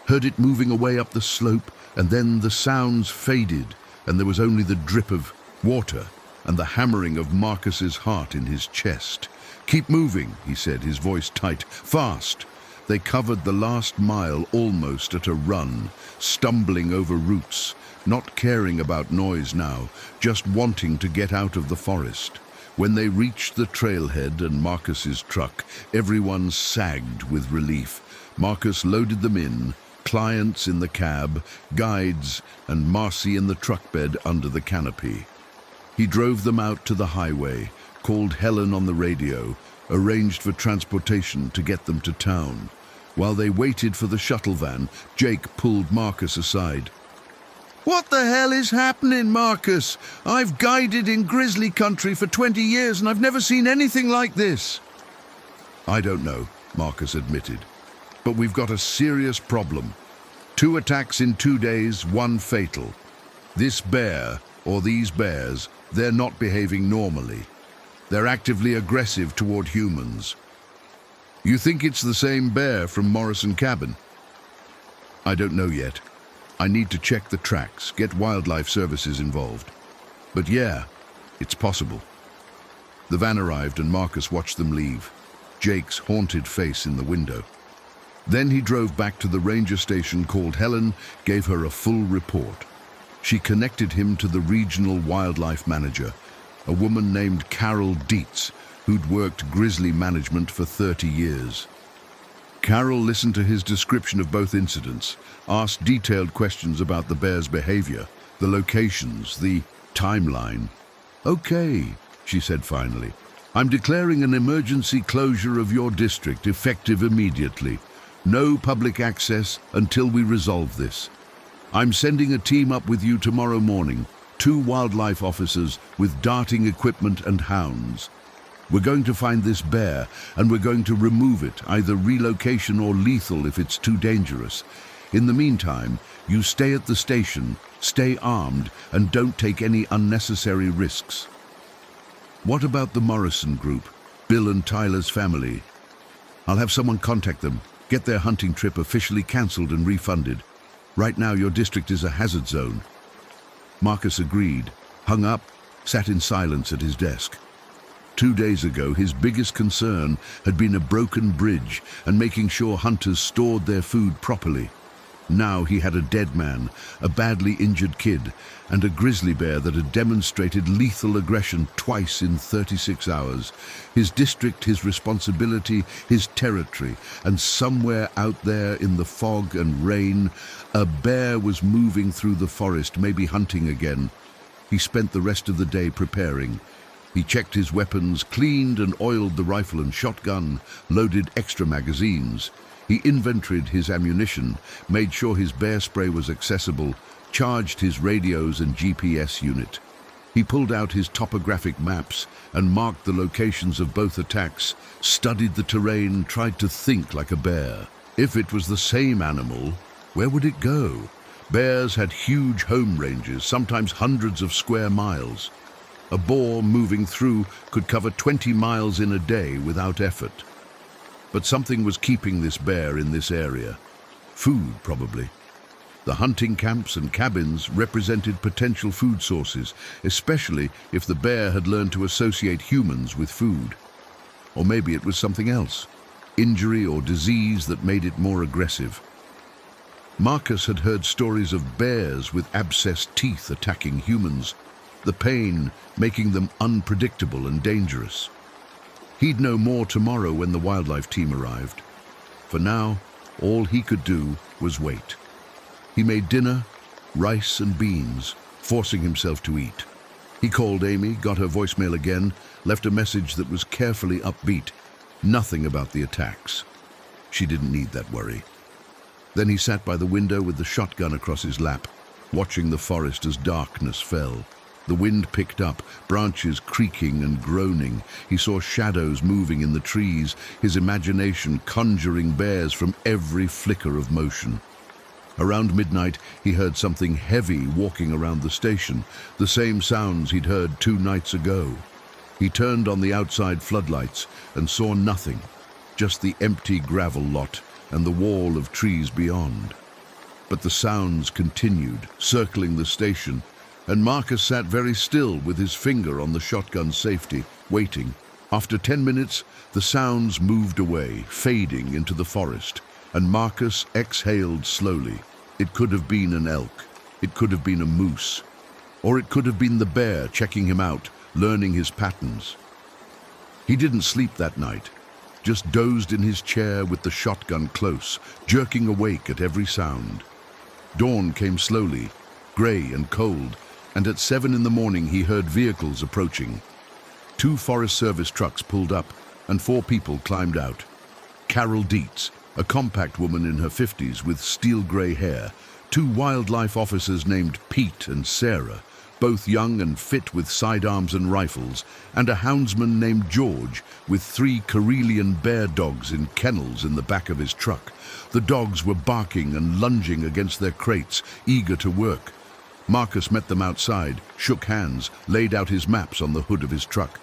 S1: heard it moving away up the slope, and then the sounds faded, and there was only the drip of water and the hammering of Marcus's heart in his chest. "Keep moving," he said, his voice tight. "Fast! They covered the last mile almost at a run, stumbling over roots, not caring about noise now, just wanting to get out of the forest. When they reached the trailhead and Marcus's truck, everyone sagged with relief. Marcus loaded them in, clients in the cab, guides, and Marcy in the truck bed under the canopy. He drove them out to the highway, called Helen on the radio, arranged for transportation to get them to town. While they waited for the shuttle van, Jake pulled Marcus aside. "What the hell is happening, Marcus? I've guided in grizzly country for 20 years and I've never seen anything like this." "I don't know," Marcus admitted. "But we've got a serious problem. 2 attacks in 2 days, 1 fatal. This bear, or these bears, they're not behaving normally. They're actively aggressive toward humans." "You think it's the same bear from Morrison Cabin?" "I don't know yet. I need to check the tracks, get wildlife services involved. But yeah, it's possible." The van arrived and Marcus watched them leave, Jake's haunted face in the window. Then he drove back to the ranger station, called Helen, gave her a full report. She connected him to the regional wildlife manager, a woman named Carol Dietz, who'd worked grizzly management for 30 years. Carol listened to his description of both incidents, asked detailed questions about the bear's behavior, the locations, the timeline. "Okay," she said finally. "I'm declaring an emergency closure of your district effective immediately. No public access until we resolve this. I'm sending a team up with you tomorrow morning, 2 wildlife officers with darting equipment and hounds. We're going to find this bear, and we're going to remove it, either relocation or lethal if it's too dangerous. In the meantime, you stay at the station, stay armed, and don't take any unnecessary risks." "What about the Morrison group, Bill and Tyler's family?" "I'll have someone contact them, get their hunting trip officially cancelled and refunded. Right now, your district is a hazard zone." Marcus agreed, hung up, sat in silence at his desk. 2 days ago, his biggest concern had been a broken bridge and making sure hunters stored their food properly. Now he had a dead man, a badly injured kid, and a grizzly bear that had demonstrated lethal aggression twice in 36 hours. His district, his responsibility, his territory, and somewhere out there in the fog and rain, a bear was moving through the forest, maybe hunting again. He spent the rest of the day preparing. He checked his weapons, cleaned and oiled the rifle and shotgun, loaded extra magazines. He inventoried his ammunition, made sure his bear spray was accessible, charged his radios and GPS unit. He pulled out his topographic maps and marked the locations of both attacks, studied the terrain, tried to think like a bear. If it was the same animal, where would it go? Bears had huge home ranges, sometimes hundreds of square miles. A boar moving through could cover 20 miles in a day without effort. But something was keeping this bear in this area. Food, probably. The hunting camps and cabins represented potential food sources, especially if the bear had learned to associate humans with food. Or maybe it was something else, injury or disease that made it more aggressive. Marcus had heard stories of bears with abscessed teeth attacking humans, the pain making them unpredictable and dangerous. He'd know more tomorrow when the wildlife team arrived. For now, all he could do was wait. He made dinner, rice and beans, forcing himself to eat. He called Amy, got her voicemail again, left a message that was carefully upbeat. Nothing about the attacks. She didn't need that worry. Then he sat by the window with the shotgun across his lap, watching the forest as darkness fell. The wind picked up, branches creaking and groaning. He saw shadows moving in the trees, his imagination conjuring bears from every flicker of motion. Around midnight, he heard something heavy walking around the station, the same sounds he'd heard 2 nights ago. He turned on the outside floodlights and saw nothing, just the empty gravel lot and the wall of trees beyond. But the sounds continued, circling the station, and Marcus sat very still with his finger on the shotgun safety, waiting. After 10 minutes, the sounds moved away, fading into the forest, and Marcus exhaled slowly. It could have been an elk, it could have been a moose, or it could have been the bear checking him out, learning his patterns. He didn't sleep that night, just dozed in his chair with the shotgun close, jerking awake at every sound. Dawn came slowly, grey and cold, and at 7 in the morning he heard vehicles approaching. 2 Forest Service trucks pulled up, and 4 people climbed out. Carol Dietz, a compact woman in her 50s with steel-grey hair, 2 wildlife officers named Pete and Sarah, both young and fit with sidearms and rifles, and a houndsman named George with 3 Karelian bear dogs in kennels in the back of his truck. The dogs were barking and lunging against their crates, eager to work. Marcus met them outside, shook hands, laid out his maps on the hood of his truck.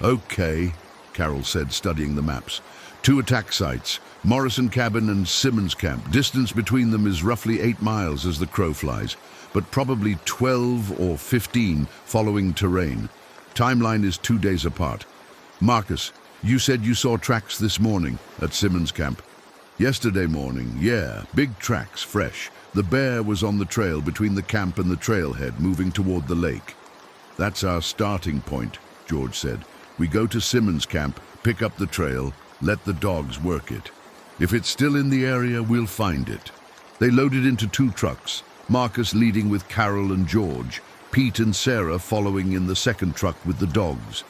S1: "Okay," Carol said, studying the maps. 2 attack sites, Morrison Cabin and Simmons Camp. Distance between them is roughly 8 miles as the crow flies, but probably 12 or 15 following terrain. Timeline is 2 days apart. Marcus, you said you saw tracks this morning at Simmons Camp. Yesterday morning, yeah, big tracks, fresh. The bear was on the trail between the camp and the trailhead, moving toward the lake. That's our starting point, George said. We go to Simmons Camp, pick up the trail, let the dogs work it. If it's still in the area, we'll find it. They loaded into 2 trucks, Marcus leading with Carol and George, Pete and Sarah following in the second truck with the dogs.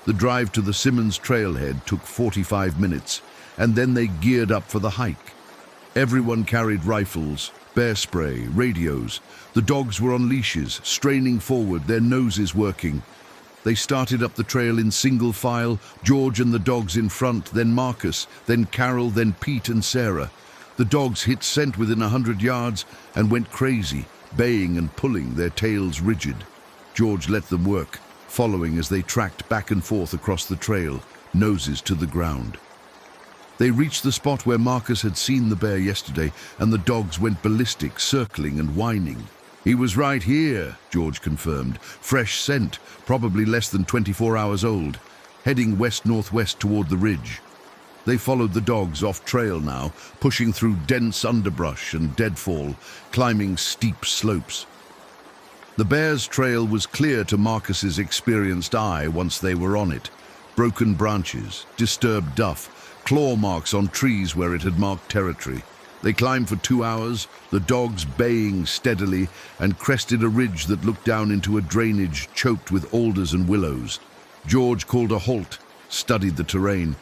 S1: The drive to the Simmons trailhead took 45 minutes, and then they geared up for the hike. Everyone carried rifles, bear spray, radios. The dogs were on leashes, straining forward, their noses working. They started up the trail in single file, George and the dogs in front, then Marcus, then Carol, then Pete and Sarah. The dogs hit scent within 100 yards and went crazy, baying and pulling, their tails rigid. George let them work, following as they tracked back and forth across the trail, noses to the ground. They reached the spot where Marcus had seen the bear yesterday, and the dogs went ballistic, circling and whining. "He was right here," George confirmed. "Fresh scent, probably less than 24 hours old, heading west-northwest toward the ridge." They followed the dogs off trail now, pushing through dense underbrush and deadfall, climbing steep slopes. The bear's trail was clear to Marcus's experienced eye once they were on it. Broken branches, disturbed duff, claw marks on trees where it had marked territory. They climbed for 2 hours, the dogs baying steadily, and crested a ridge that looked down into a drainage choked with alders and willows. George called a halt, studied the terrain.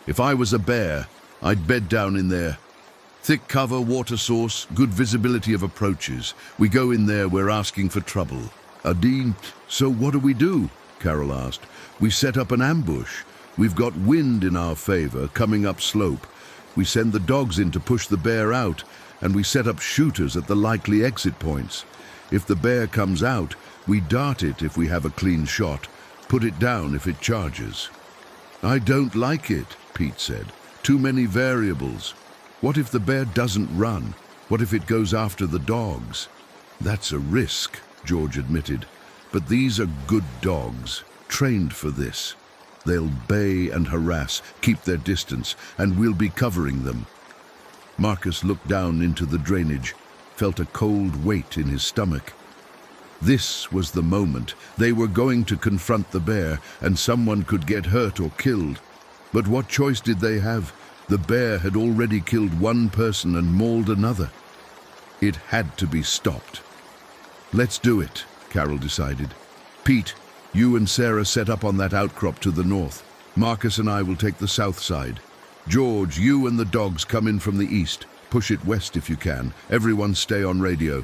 S1: "If I was a bear, I'd bed down in there. Thick cover, water source, good visibility of approaches. We go in there, we're asking for trouble." "Adine, so what do we do?" Carol asked. "We set up an ambush. We've got wind in our favor, coming up slope. We send the dogs in to push the bear out, and we set up shooters at the likely exit points. If the bear comes out, we dart it if we have a clean shot, put it down if it charges." "I don't like it," Pete said. "Too many variables. What if the bear doesn't run? What if it goes after the dogs?" "That's a risk," George admitted. "But these are good dogs, trained for this. They'll bay and harass, keep their distance, and we'll be covering them." Marcus looked down into the drainage, felt a cold weight in his stomach. This was the moment. They were going to confront the bear, and someone could get hurt or killed. But what choice did they have? The bear had already killed 1 person and mauled another. It had to be stopped. "Let's do it," Carol decided. "Pete, you and Sarah set up on that outcrop to the north. Marcus and I will take the south side. George, you and the dogs come in from the east. Push it west if you can. Everyone stay on radio."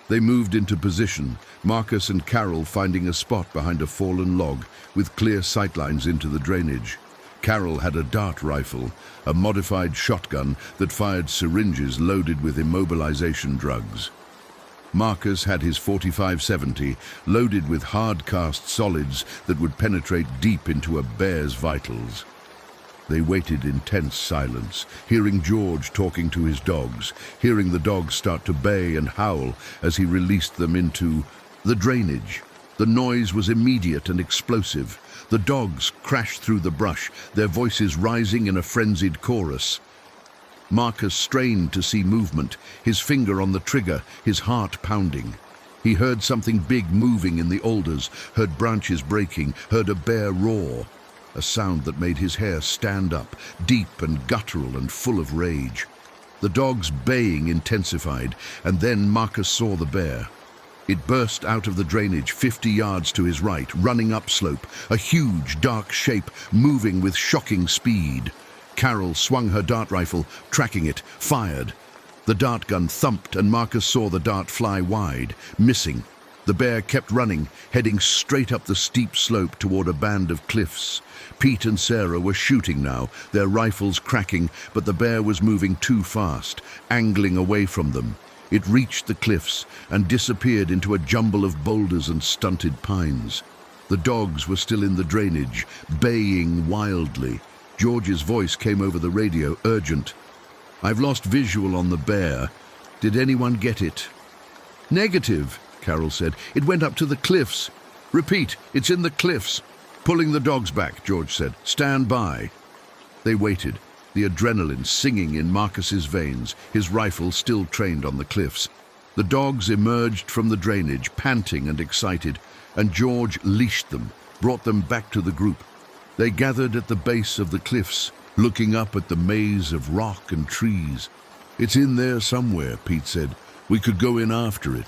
S1: They moved into position, Marcus and Carol finding a spot behind a fallen log with clear sightlines into the drainage. Carol had a dart rifle, a modified shotgun that fired syringes loaded with immobilization drugs. Marcus had his .45-70 loaded with hard-cast solids that would penetrate deep into a bear's vitals. They waited in tense silence, hearing George talking to his dogs, hearing the dogs start to bay and howl as he released them into the drainage. The noise was immediate and explosive. The dogs crashed through the brush, their voices rising in a frenzied chorus. Marcus strained to see movement, his finger on the trigger, his heart pounding. He heard something big moving in the alders, heard branches breaking, heard a bear roar. A sound that made his hair stand up, deep and guttural and full of rage. The dog's baying intensified, and then Marcus saw the bear. It burst out of the drainage 50 yards to his right, running upslope, a huge, dark shape, moving with shocking speed. Carol swung her dart rifle, tracking it, fired. The dart gun thumped, and Marcus saw the dart fly wide, missing. The bear kept running, heading straight up the steep slope toward a band of cliffs. Pete and Sarah were shooting now, their rifles cracking, but the bear was moving too fast, angling away from them. It reached the cliffs and disappeared into a jumble of boulders and stunted pines. The dogs were still in the drainage, baying wildly. George's voice came over the radio, urgent. "I've lost visual on the bear. Did anyone get it?" "Negative," Carol said. "It went up to the cliffs." "Repeat, it's in the cliffs." "Pulling the dogs back," George said. "Stand by." They waited, the adrenaline singing in Marcus's veins, his rifle still trained on the cliffs. The dogs emerged from the drainage, panting and excited, and George leashed them, brought them back to the group. They gathered at the base of the cliffs, looking up at the maze of rock and trees. "It's in there somewhere," Pete said. "We could go in after it."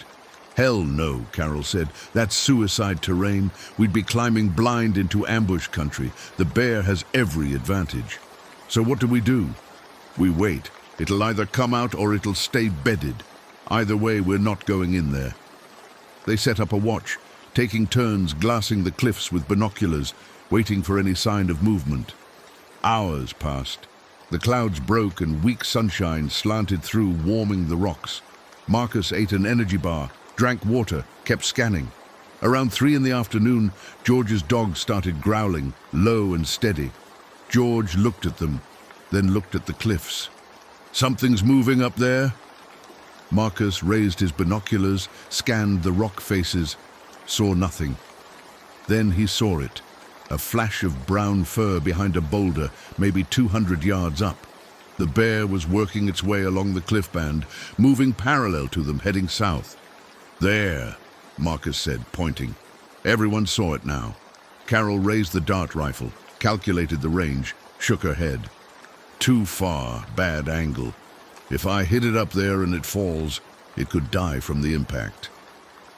S1: "Hell no," Carol said. "That's suicide terrain. We'd be climbing blind into ambush country. The bear has every advantage." "So what do? We wait. It'll either come out or it'll stay bedded. Either way, we're not going in there." They set up a watch, taking turns glassing the cliffs with binoculars, waiting for any sign of movement. Hours passed. The clouds broke and weak sunshine slanted through, warming the rocks. Marcus ate an energy bar, drank water, kept scanning. Around 3 in the afternoon, George's dog started growling, low and steady. George looked at them, then looked at the cliffs. "Something's moving up there?" Marcus raised his binoculars, scanned the rock faces, saw nothing. Then he saw it, a flash of brown fur behind a boulder, maybe 200 yards up. The bear was working its way along the cliff band, moving parallel to them, heading south. "There," Marcus said, pointing. Everyone saw it now. Carol raised the dart rifle, calculated the range, shook her head. "Too far, bad angle. If I hit it up there and it falls, it could die from the impact."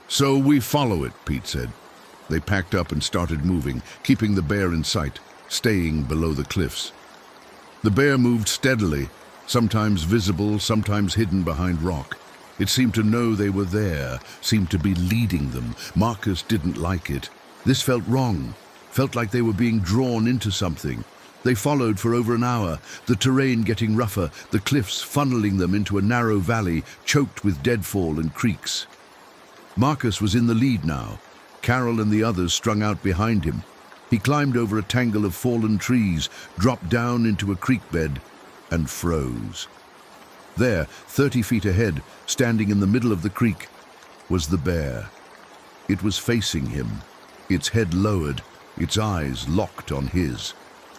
S1: "So we follow it," Pete said. They packed up and started moving, keeping the bear in sight, staying below the cliffs. The bear moved steadily, sometimes visible, sometimes hidden behind rock. It seemed to know they were there, seemed to be leading them. Marcus didn't like it. This felt wrong, felt like they were being drawn into something. They followed for over an hour, the terrain getting rougher, the cliffs funneling them into a narrow valley choked with deadfall and creeks. Marcus was in the lead now, Carol and the others strung out behind him. He climbed over a tangle of fallen trees, dropped down into a creek bed, and froze. There, 30 feet ahead, standing in the middle of the creek, was the bear. It was facing him, its head lowered, its eyes locked on his.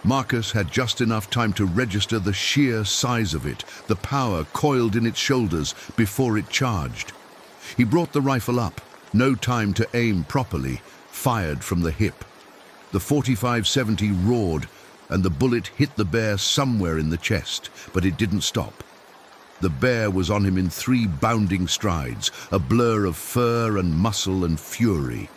S1: Marcus had just enough time to register the sheer size of it, the power coiled in its shoulders before it charged. He brought the rifle up, no time to aim properly, fired from the hip. The 45-70 roared, and the bullet hit the bear somewhere in the chest, but it didn't stop. The bear was on him in 3 bounding strides, a blur of fur and muscle and fury.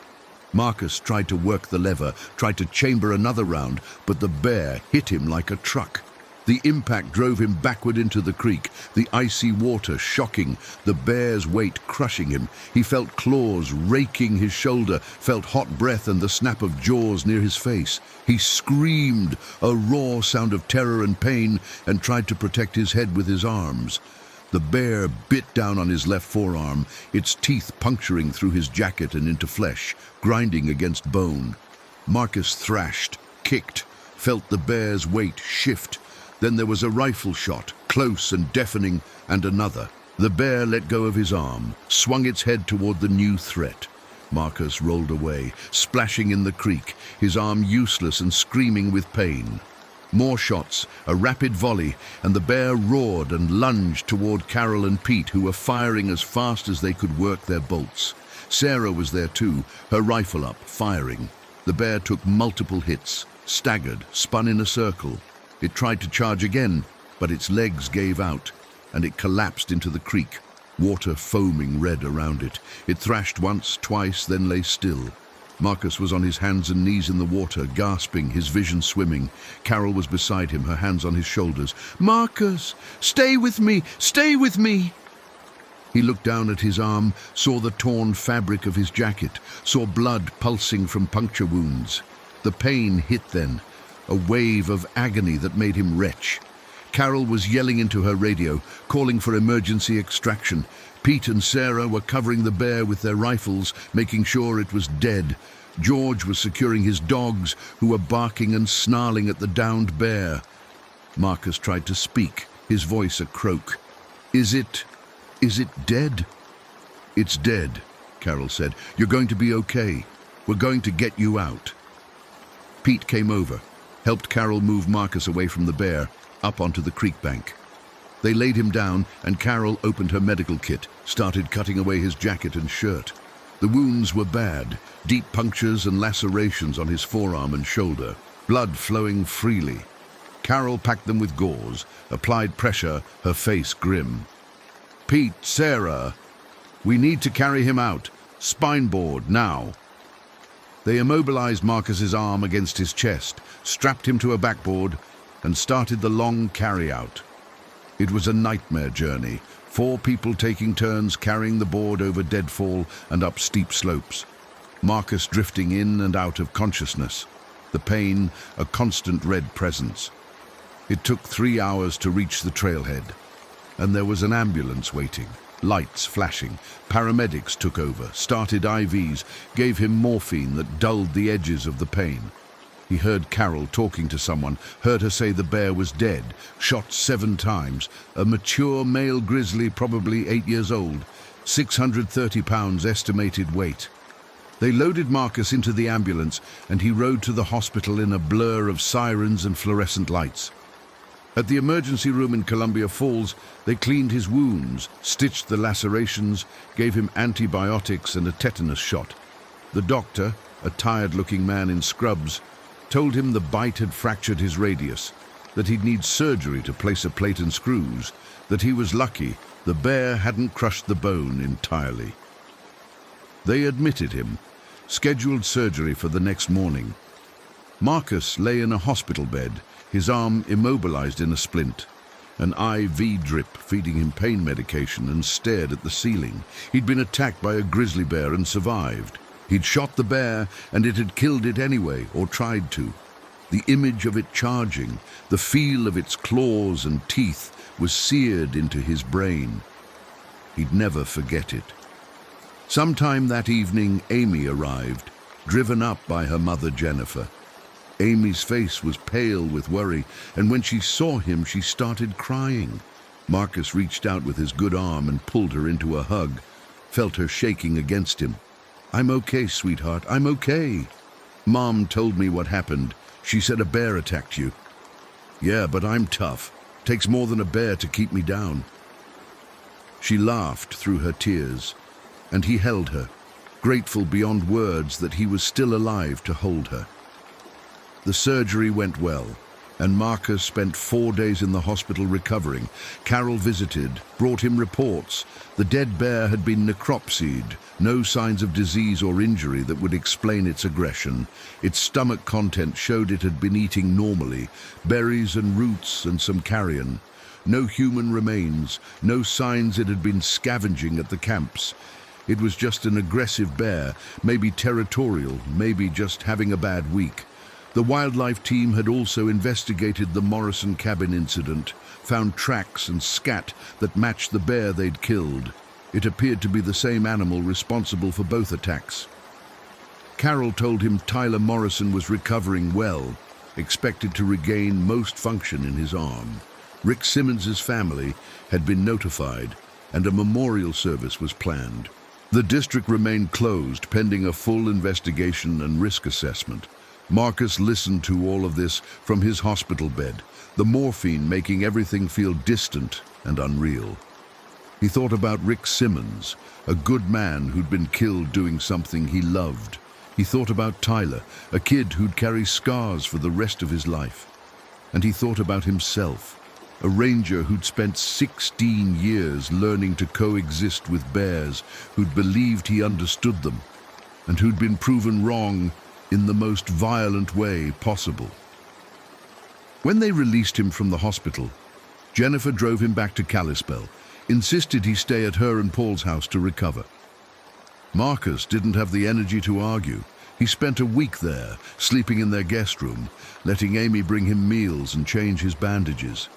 S1: Marcus tried to work the lever, tried to chamber another round, but the bear hit him like a truck. The impact drove him backward into the creek, the icy water shocking, the bear's weight crushing him. He felt claws raking his shoulder, felt hot breath and the snap of jaws near his face. He screamed, a raw sound of terror and pain, and tried to protect his head with his arms. The bear bit down on his left forearm, its teeth puncturing through his jacket and into flesh, grinding against bone. Marcus thrashed, kicked, felt the bear's weight shift. Then there was a rifle shot, close and deafening, and another. The bear let go of his arm, swung its head toward the new threat. Marcus rolled away, splashing in the creek, his arm useless and screaming with pain. More shots, a rapid volley, and the bear roared and lunged toward Carol and Pete, who were firing as fast as they could work their bolts. Sarah was there too, her rifle up, firing. The bear took multiple hits, staggered, spun in a circle. It tried to charge again, but its legs gave out, and it collapsed into the creek, water foaming red around it. It thrashed once, twice, then lay still. Marcus was on his hands and knees in the water, gasping, his vision swimming. Carol was beside him, her hands on his shoulders. "Marcus, stay with me! Stay with me!" He looked down at his arm, saw the torn fabric of his jacket, saw blood pulsing from puncture wounds. The pain hit then, a wave of agony that made him retch. Carol was yelling into her radio, calling for emergency extraction. Pete and Sarah were covering the bear with their rifles, making sure it was dead. George was securing his dogs, who were barking and snarling at the downed bear. Marcus tried to speak, his voice a croak. Is it dead?" "It's dead," Carol said. "You're going to be okay. We're going to get you out." Pete came over, helped Carol move Marcus away from the bear, up onto the creek bank. They laid him down, and Carol opened her medical kit, started cutting away his jacket and shirt. The wounds were bad, deep punctures and lacerations on his forearm and shoulder, blood flowing freely. Carol packed them with gauze, applied pressure, her face grim. "Pete, Sarah, we need to carry him out. Spine board, now." They immobilized Marcus's arm against his chest, strapped him to a backboard, and started the long carry-out. It was a nightmare journey, 4 people taking turns carrying the board over deadfall and up steep slopes. Marcus drifting in and out of consciousness, the pain a constant red presence. It took 3 hours to reach the trailhead, and there was an ambulance waiting, lights flashing. Paramedics took over, started IVs, gave him morphine that dulled the edges of the pain. He heard Carol talking to someone, heard her say the bear was dead, shot 7 times, a mature male grizzly, probably 8 years old, 630 pounds estimated weight. They loaded Marcus into the ambulance, and he rode to the hospital in a blur of sirens and fluorescent lights. At the emergency room in Columbia Falls, they cleaned his wounds, stitched the lacerations, gave him antibiotics and a tetanus shot. The doctor, a tired-looking man in scrubs, told him the bite had fractured his radius, that he'd need surgery to place a plate and screws, that he was lucky the bear hadn't crushed the bone entirely. They admitted him, scheduled surgery for the next morning. Marcus lay in a hospital bed, his arm immobilized in a splint, an IV drip feeding him pain medication, and stared at the ceiling. He'd been attacked by a grizzly bear and survived. He'd shot the bear, and it had killed it anyway, or tried to. The image of it charging, the feel of its claws and teeth was seared into his brain. He'd never forget it. Sometime that evening, Amy arrived, driven up by her mother, Jennifer. Amy's face was pale with worry, and when she saw him, she started crying. Marcus reached out with his good arm and pulled her into a hug, felt her shaking against him. "I'm okay, sweetheart, I'm okay. Mom told me what happened. She said a bear attacked you." "Yeah, but I'm tough. Takes more than a bear to keep me down." She laughed through her tears, and he held her, grateful beyond words that he was still alive to hold her. The surgery went well, and Marcus spent 4 days in the hospital recovering. Carol visited, brought him reports. The dead bear had been necropsied, no signs of disease or injury that would explain its aggression. Its stomach content showed it had been eating normally, berries and roots and some carrion. No human remains, no signs it had been scavenging at the camps. It was just an aggressive bear, maybe territorial, maybe just having a bad week. The wildlife team had also investigated the Morrison cabin incident, found tracks and scat that matched the bear they'd killed. It appeared to be the same animal responsible for both attacks. Carol told him Tyler Morrison was recovering well, expected to regain most function in his arm. Rick Simmons's family had been notified, and a memorial service was planned. The district remained closed pending a full investigation and risk assessment. Marcus listened to all of this from his hospital bed, the morphine making everything feel distant and unreal. He thought about Rick Simmons, a good man who'd been killed doing something he loved. He thought about Tyler, a kid who'd carry scars for the rest of his life. And he thought about himself, a ranger who'd spent 16 years learning to coexist with bears, who'd believed he understood them, and who'd been proven wrong in the most violent way possible. When they released him from the hospital, Jennifer drove him back to Kalispell, insisted he stay at her and Paul's house to recover. Marcus didn't have the energy to argue. He spent a week there, sleeping in their guest room, letting Amy bring him meals and change his bandages.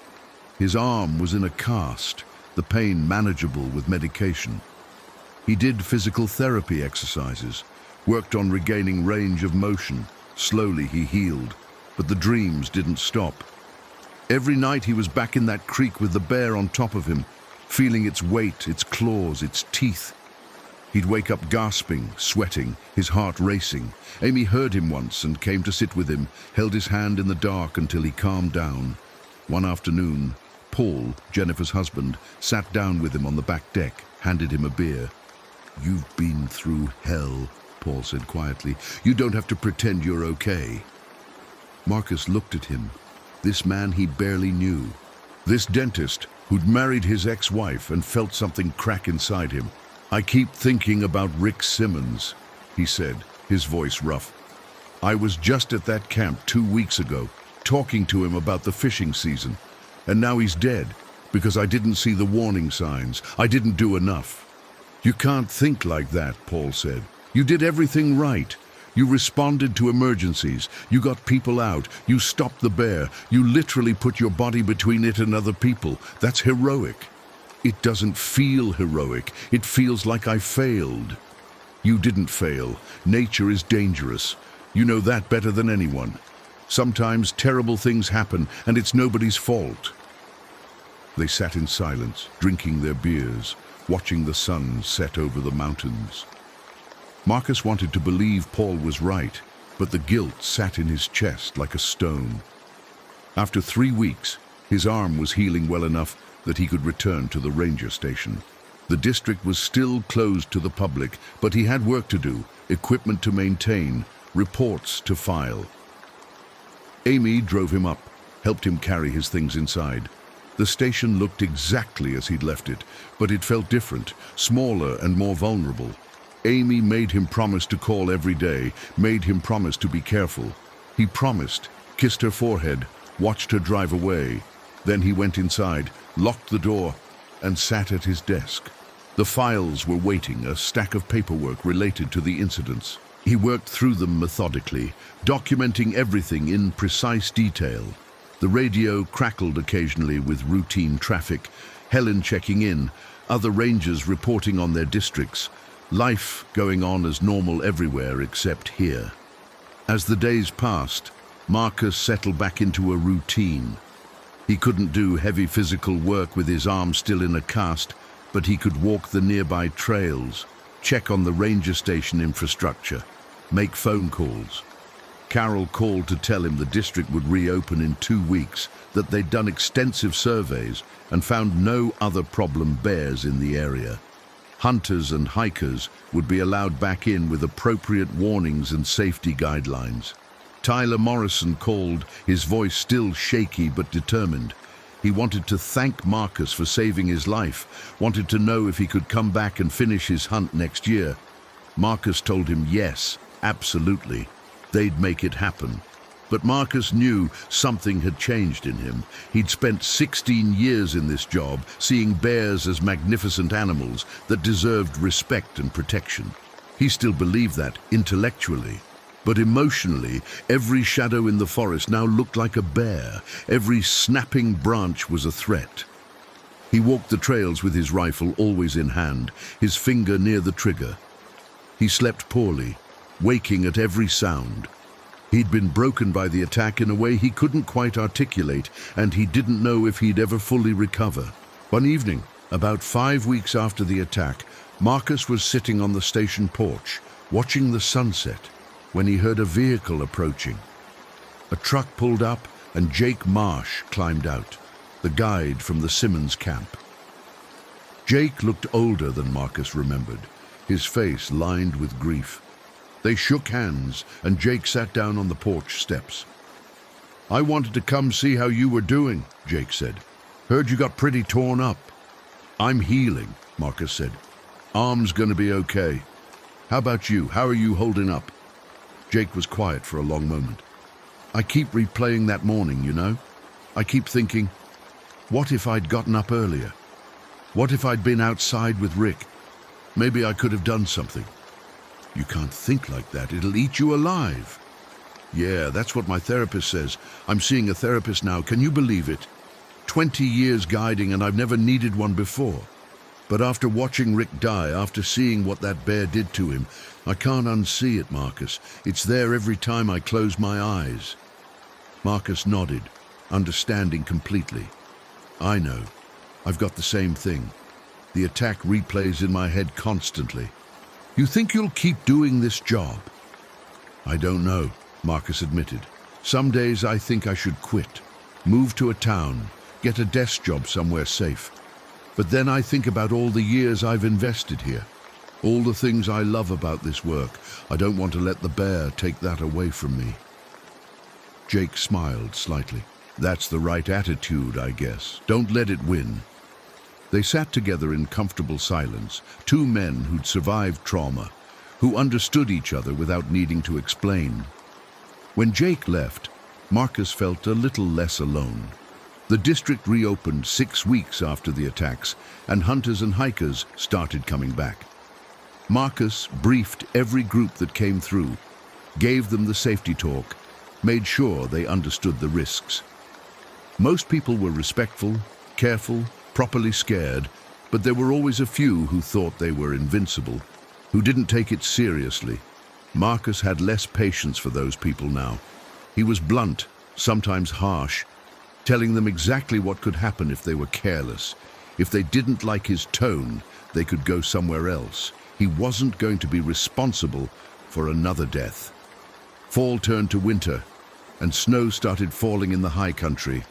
S1: His arm was in a cast, the pain manageable with medication. He did physical therapy exercises, worked on regaining range of motion. Slowly he healed, but the dreams didn't stop. Every night he was back in that creek with the bear on top of him, feeling its weight, its claws, its teeth. He'd wake up gasping, sweating, his heart racing. Amy heard him once and came to sit with him, held his hand in the dark until he calmed down. One afternoon, Paul, Jennifer's husband, sat down with him on the back deck, handed him a beer. "You've been through hell," Paul said quietly. "You don't have to pretend you're okay." Marcus looked at him, this man he barely knew. This dentist who'd married his ex-wife and felt something crack inside him. "I keep thinking about Rick Simmons," he said, his voice rough. "I was just at that camp 2 weeks ago, talking to him about the fishing season. And now he's dead, because I didn't see the warning signs. I didn't do enough." "You can't think like that," Paul said. "You did everything right. You responded to emergencies. You got people out. You stopped the bear. You literally put your body between it and other people. That's heroic." "It doesn't feel heroic. It feels like I failed." "You didn't fail. Nature is dangerous. You know that better than anyone. Sometimes terrible things happen, and it's nobody's fault." They sat in silence, drinking their beers, watching the sun set over the mountains. Marcus wanted to believe Paul was right, but the guilt sat in his chest like a stone. After 3 weeks, his arm was healing well enough that he could return to the ranger station. The district was still closed to the public, but he had work to do, equipment to maintain, reports to file. Amy drove him up, helped him carry his things inside. The station looked exactly as he'd left it, but it felt different, smaller and more vulnerable. Amy made him promise to call every day, made him promise to be careful. He promised, kissed her forehead, watched her drive away. Then he went inside, locked the door, and sat at his desk. The files were waiting, a stack of paperwork related to the incidents. He worked through them methodically, documenting everything in precise detail. The radio crackled occasionally with routine traffic, Helen checking in, other rangers reporting on their districts, life going on as normal everywhere except here. As the days passed, Marcus settled back into a routine. He couldn't do heavy physical work with his arm still in a cast, but he could walk the nearby trails, check on the ranger station infrastructure, make phone calls. Carol called to tell him the district would reopen in 2 weeks, that they'd done extensive surveys and found no other problem bears in the area. Hunters and hikers would be allowed back in with appropriate warnings and safety guidelines. Tyler Morrison called, his voice still shaky but determined. He wanted to thank Marcus for saving his life, wanted to know if he could come back and finish his hunt next year. Marcus told him yes, absolutely. They'd make it happen. But Marcus knew something had changed in him. He'd spent 16 years in this job, seeing bears as magnificent animals that deserved respect and protection. He still believed that intellectually. But emotionally, every shadow in the forest now looked like a bear. Every snapping branch was a threat. He walked the trails with his rifle always in hand, his finger near the trigger. He slept poorly, waking at every sound. He'd been broken by the attack in a way he couldn't quite articulate, and he didn't know if he'd ever fully recover. One evening, about 5 weeks after the attack, Marcus was sitting on the station porch, watching the sunset, when he heard a vehicle approaching. A truck pulled up and Jake Marsh climbed out, the guide from the Simmons camp. Jake looked older than Marcus remembered, his face lined with grief. They shook hands and Jake sat down on the porch steps. "I wanted to come see how you were doing," Jake said. "Heard you got pretty torn up." "I'm healing," Marcus said. "Arm's gonna be okay. How about you? How are you holding up?" Jake was quiet for a long moment. "I keep replaying that morning, you know? I keep thinking, what if I'd gotten up earlier? What if I'd been outside with Rick? Maybe I could have done something." "You can't think like that. It'll eat you alive." "Yeah, that's what my therapist says. I'm seeing a therapist now. Can you believe it? 20 years guiding and I've never needed one before. But after watching Rick die, after seeing what that bear did to him, I can't unsee it, Marcus. It's there every time I close my eyes." Marcus nodded, understanding completely. "I know. I've got the same thing. The attack replays in my head constantly." "You think you'll keep doing this job?" "I don't know," Marcus admitted. "Some days I think I should quit, move to a town, get a desk job somewhere safe. But then I think about all the years I've invested here, all the things I love about this work. I don't want to let the bear take that away from me." Jake smiled slightly. "That's the right attitude, I guess. Don't let it win." They sat together in comfortable silence, two men who'd survived trauma, who understood each other without needing to explain. When Jake left, Marcus felt a little less alone. The district reopened 6 weeks after the attacks, and hunters and hikers started coming back. Marcus briefed every group that came through, gave them the safety talk, made sure they understood the risks. Most people were respectful, careful, properly scared, but there were always a few who thought they were invincible, who didn't take it seriously. Marcus had less patience for those people now. He was blunt, sometimes harsh, telling them exactly what could happen if they were careless. If they didn't like his tone, they could go somewhere else. He wasn't going to be responsible for another death. Fall turned to winter, and snow started falling in the high country.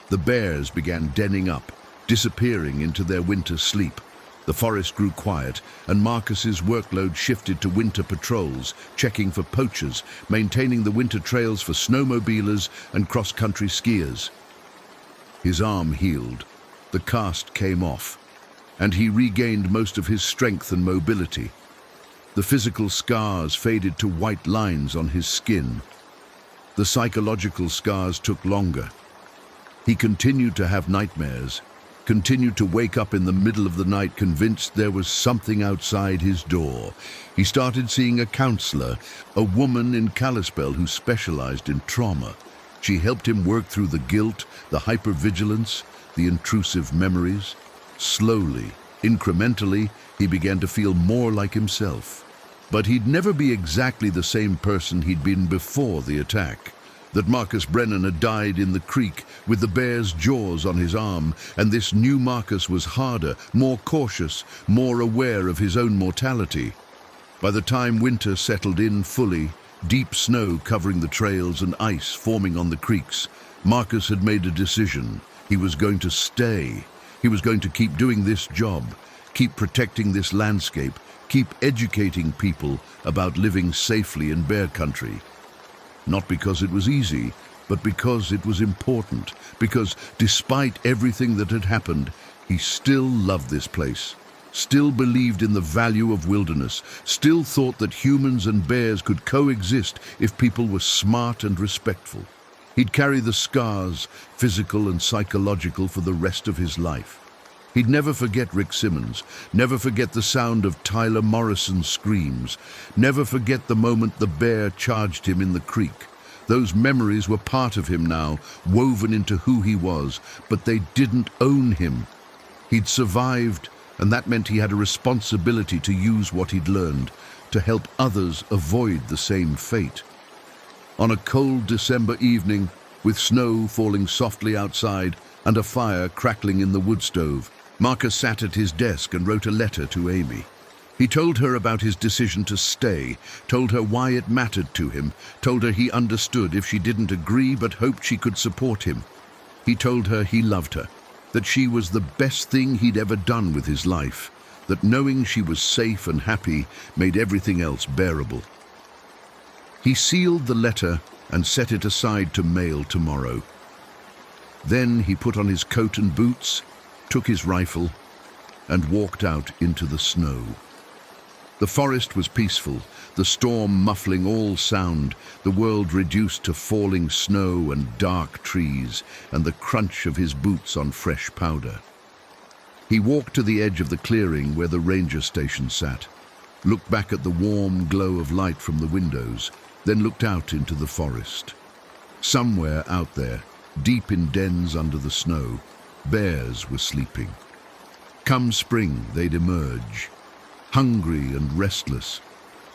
S1: The bears began denning up, disappearing into their winter sleep. The forest grew quiet, and Marcus's workload shifted to winter patrols, checking for poachers, maintaining the winter trails for snowmobilers and cross-country skiers. His arm healed, the cast came off, and he regained most of his strength and mobility. The physical scars faded to white lines on his skin. The psychological scars took longer. He continued to have nightmares, continued to wake up in the middle of the night convinced there was something outside his door. He started seeing a counselor, a woman in Kalispell who specialized in trauma. She helped him work through the guilt, the hypervigilance, the intrusive memories. Slowly, incrementally, he began to feel more like himself. But he'd never be exactly the same person he'd been before the attack. That Marcus Brennan had died in the creek with the bear's jaws on his arm, and this new Marcus was harder, more cautious, more aware of his own mortality. By the time winter settled in fully, deep snow covering the trails and ice forming on the creeks, Marcus had made a decision. He was going to stay. He was going to keep doing this job, keep protecting this landscape, keep educating people about living safely in bear country. Not because it was easy, but because it was important, because despite everything that had happened, he still loved this place, still believed in the value of wilderness, still thought that humans and bears could coexist if people were smart and respectful. He'd carry the scars, physical and psychological, for the rest of his life. He'd never forget Rick Simmons, never forget the sound of Tyler Morrison's screams, never forget the moment the bear charged him in the creek. Those memories were part of him now, woven into who he was, but they didn't own him. He'd survived, and that meant he had a responsibility to use what he'd learned, to help others avoid the same fate. On a cold December evening, with snow falling softly outside and a fire crackling in the wood stove, Marcus sat at his desk and wrote a letter to Amy. He told her about his decision to stay, told her why it mattered to him, told her he understood if she didn't agree but hoped she could support him. He told her he loved her, that she was the best thing he'd ever done with his life, that knowing she was safe and happy made everything else bearable. He sealed the letter and set it aside to mail tomorrow. Then he put on his coat and boots, took his rifle, and walked out into the snow. The forest was peaceful, the storm muffling all sound, the world reduced to falling snow and dark trees, and the crunch of his boots on fresh powder. He walked to the edge of the clearing where the ranger station sat, looked back at the warm glow of light from the windows, then looked out into the forest. Somewhere out there, deep in dens under the snow, bears were sleeping. Come spring, they'd emerge, hungry and restless,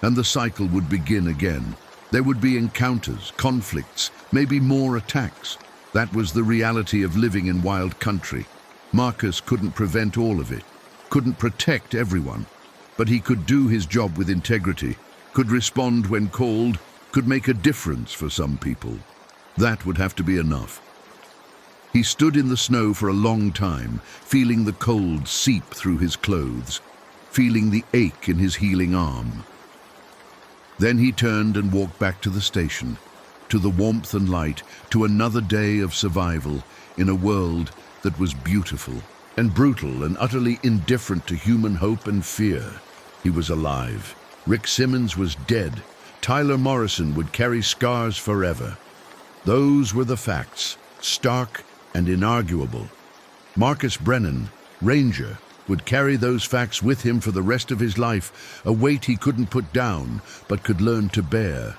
S1: and the cycle would begin again. There would be encounters, conflicts, maybe more attacks. That was the reality of living in wild country. Marcus couldn't prevent all of it, couldn't protect everyone, but he could do his job with integrity, could respond when called, could make a difference for some people. That would have to be enough. He stood in the snow for a long time, feeling the cold seep through his clothes, feeling the ache in his healing arm. Then he turned and walked back to the station, to the warmth and light, to another day of survival in a world that was beautiful and brutal and utterly indifferent to human hope and fear. He was alive. Rick Simmons was dead. Tyler Morrison would carry scars forever. Those were the facts, stark and inarguable. Marcus Brennan, Ranger, would carry those facts with him for the rest of his life, a weight he couldn't put down but could learn to bear.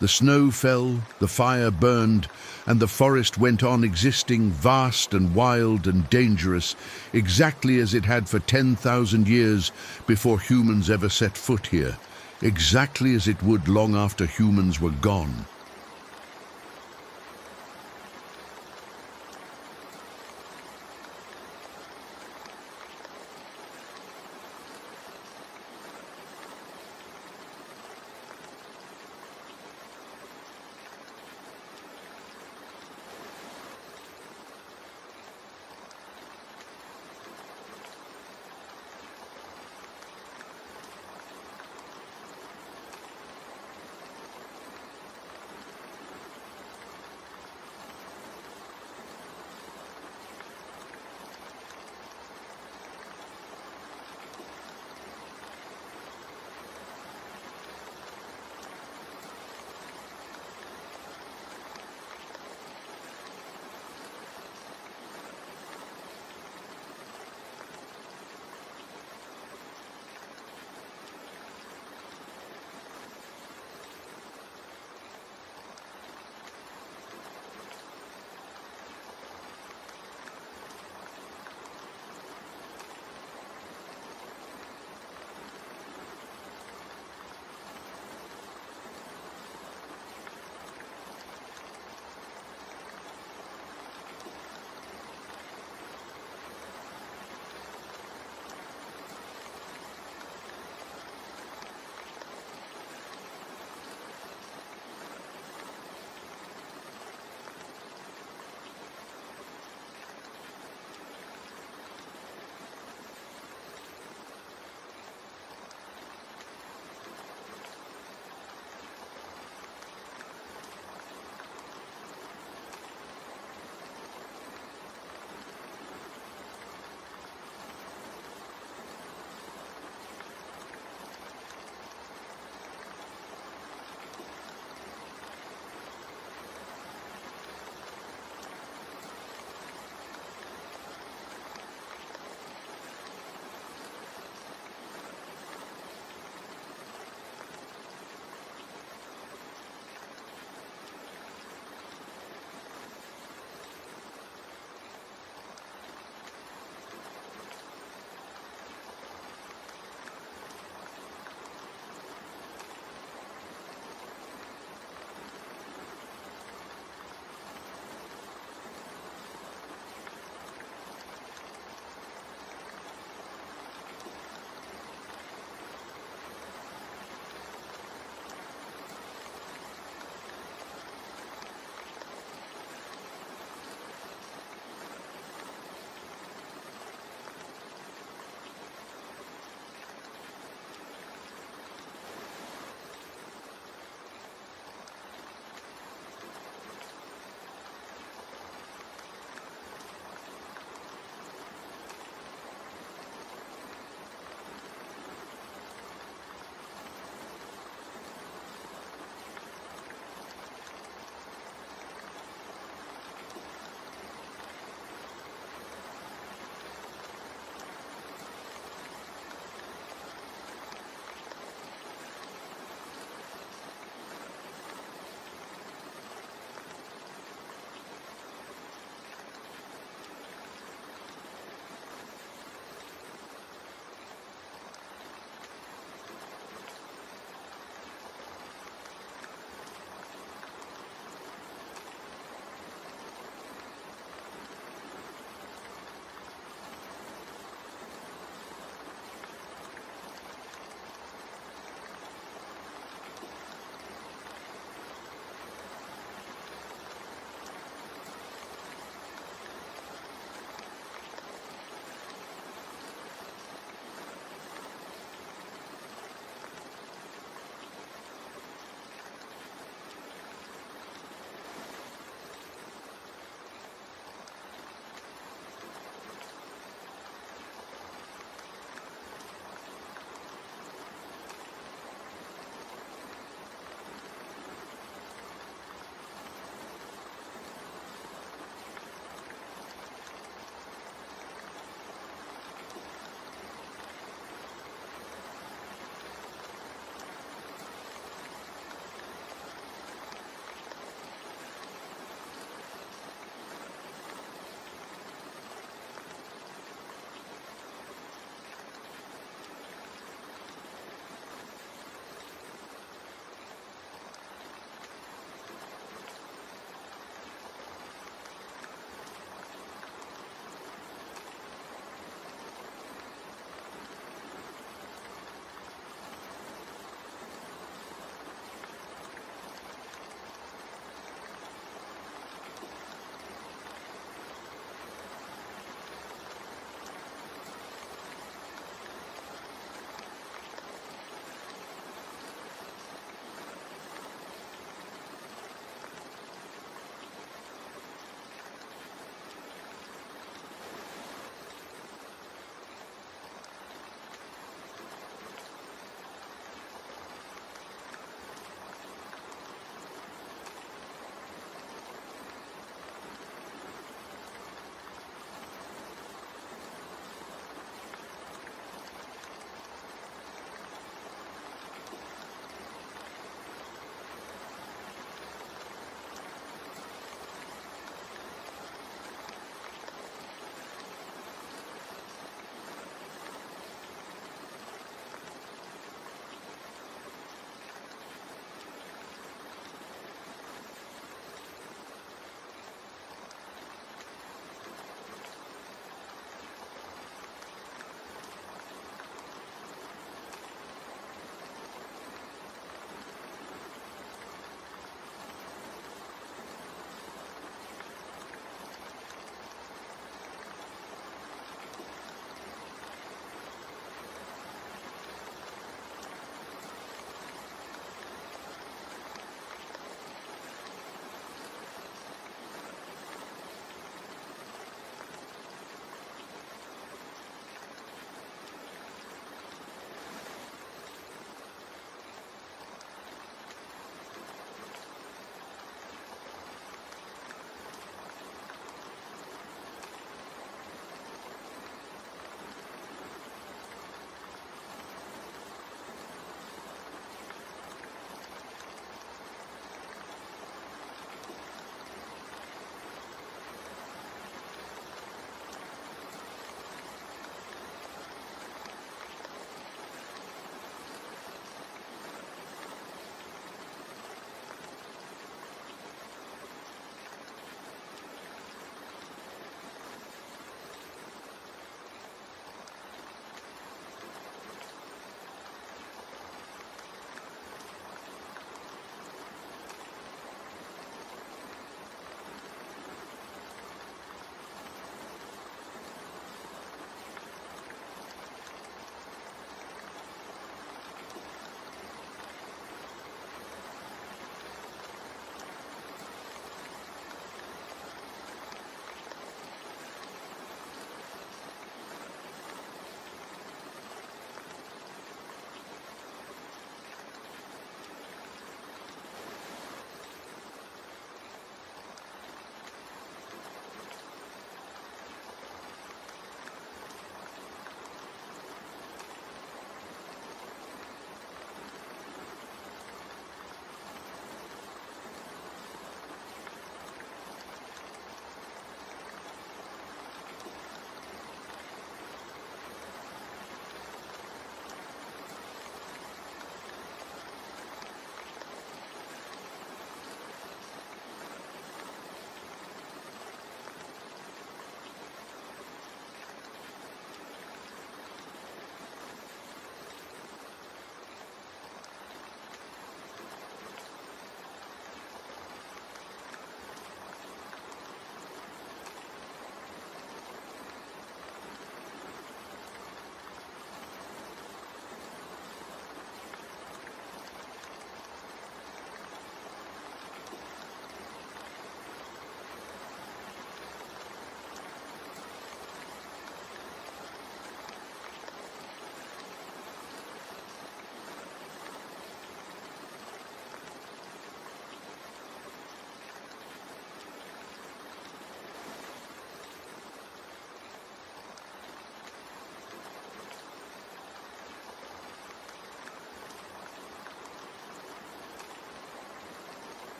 S1: The snow fell, the fire burned, and the forest went on existing, vast and wild and dangerous, exactly as it had for 10,000 years before humans ever set foot here, exactly as it would long after humans were gone.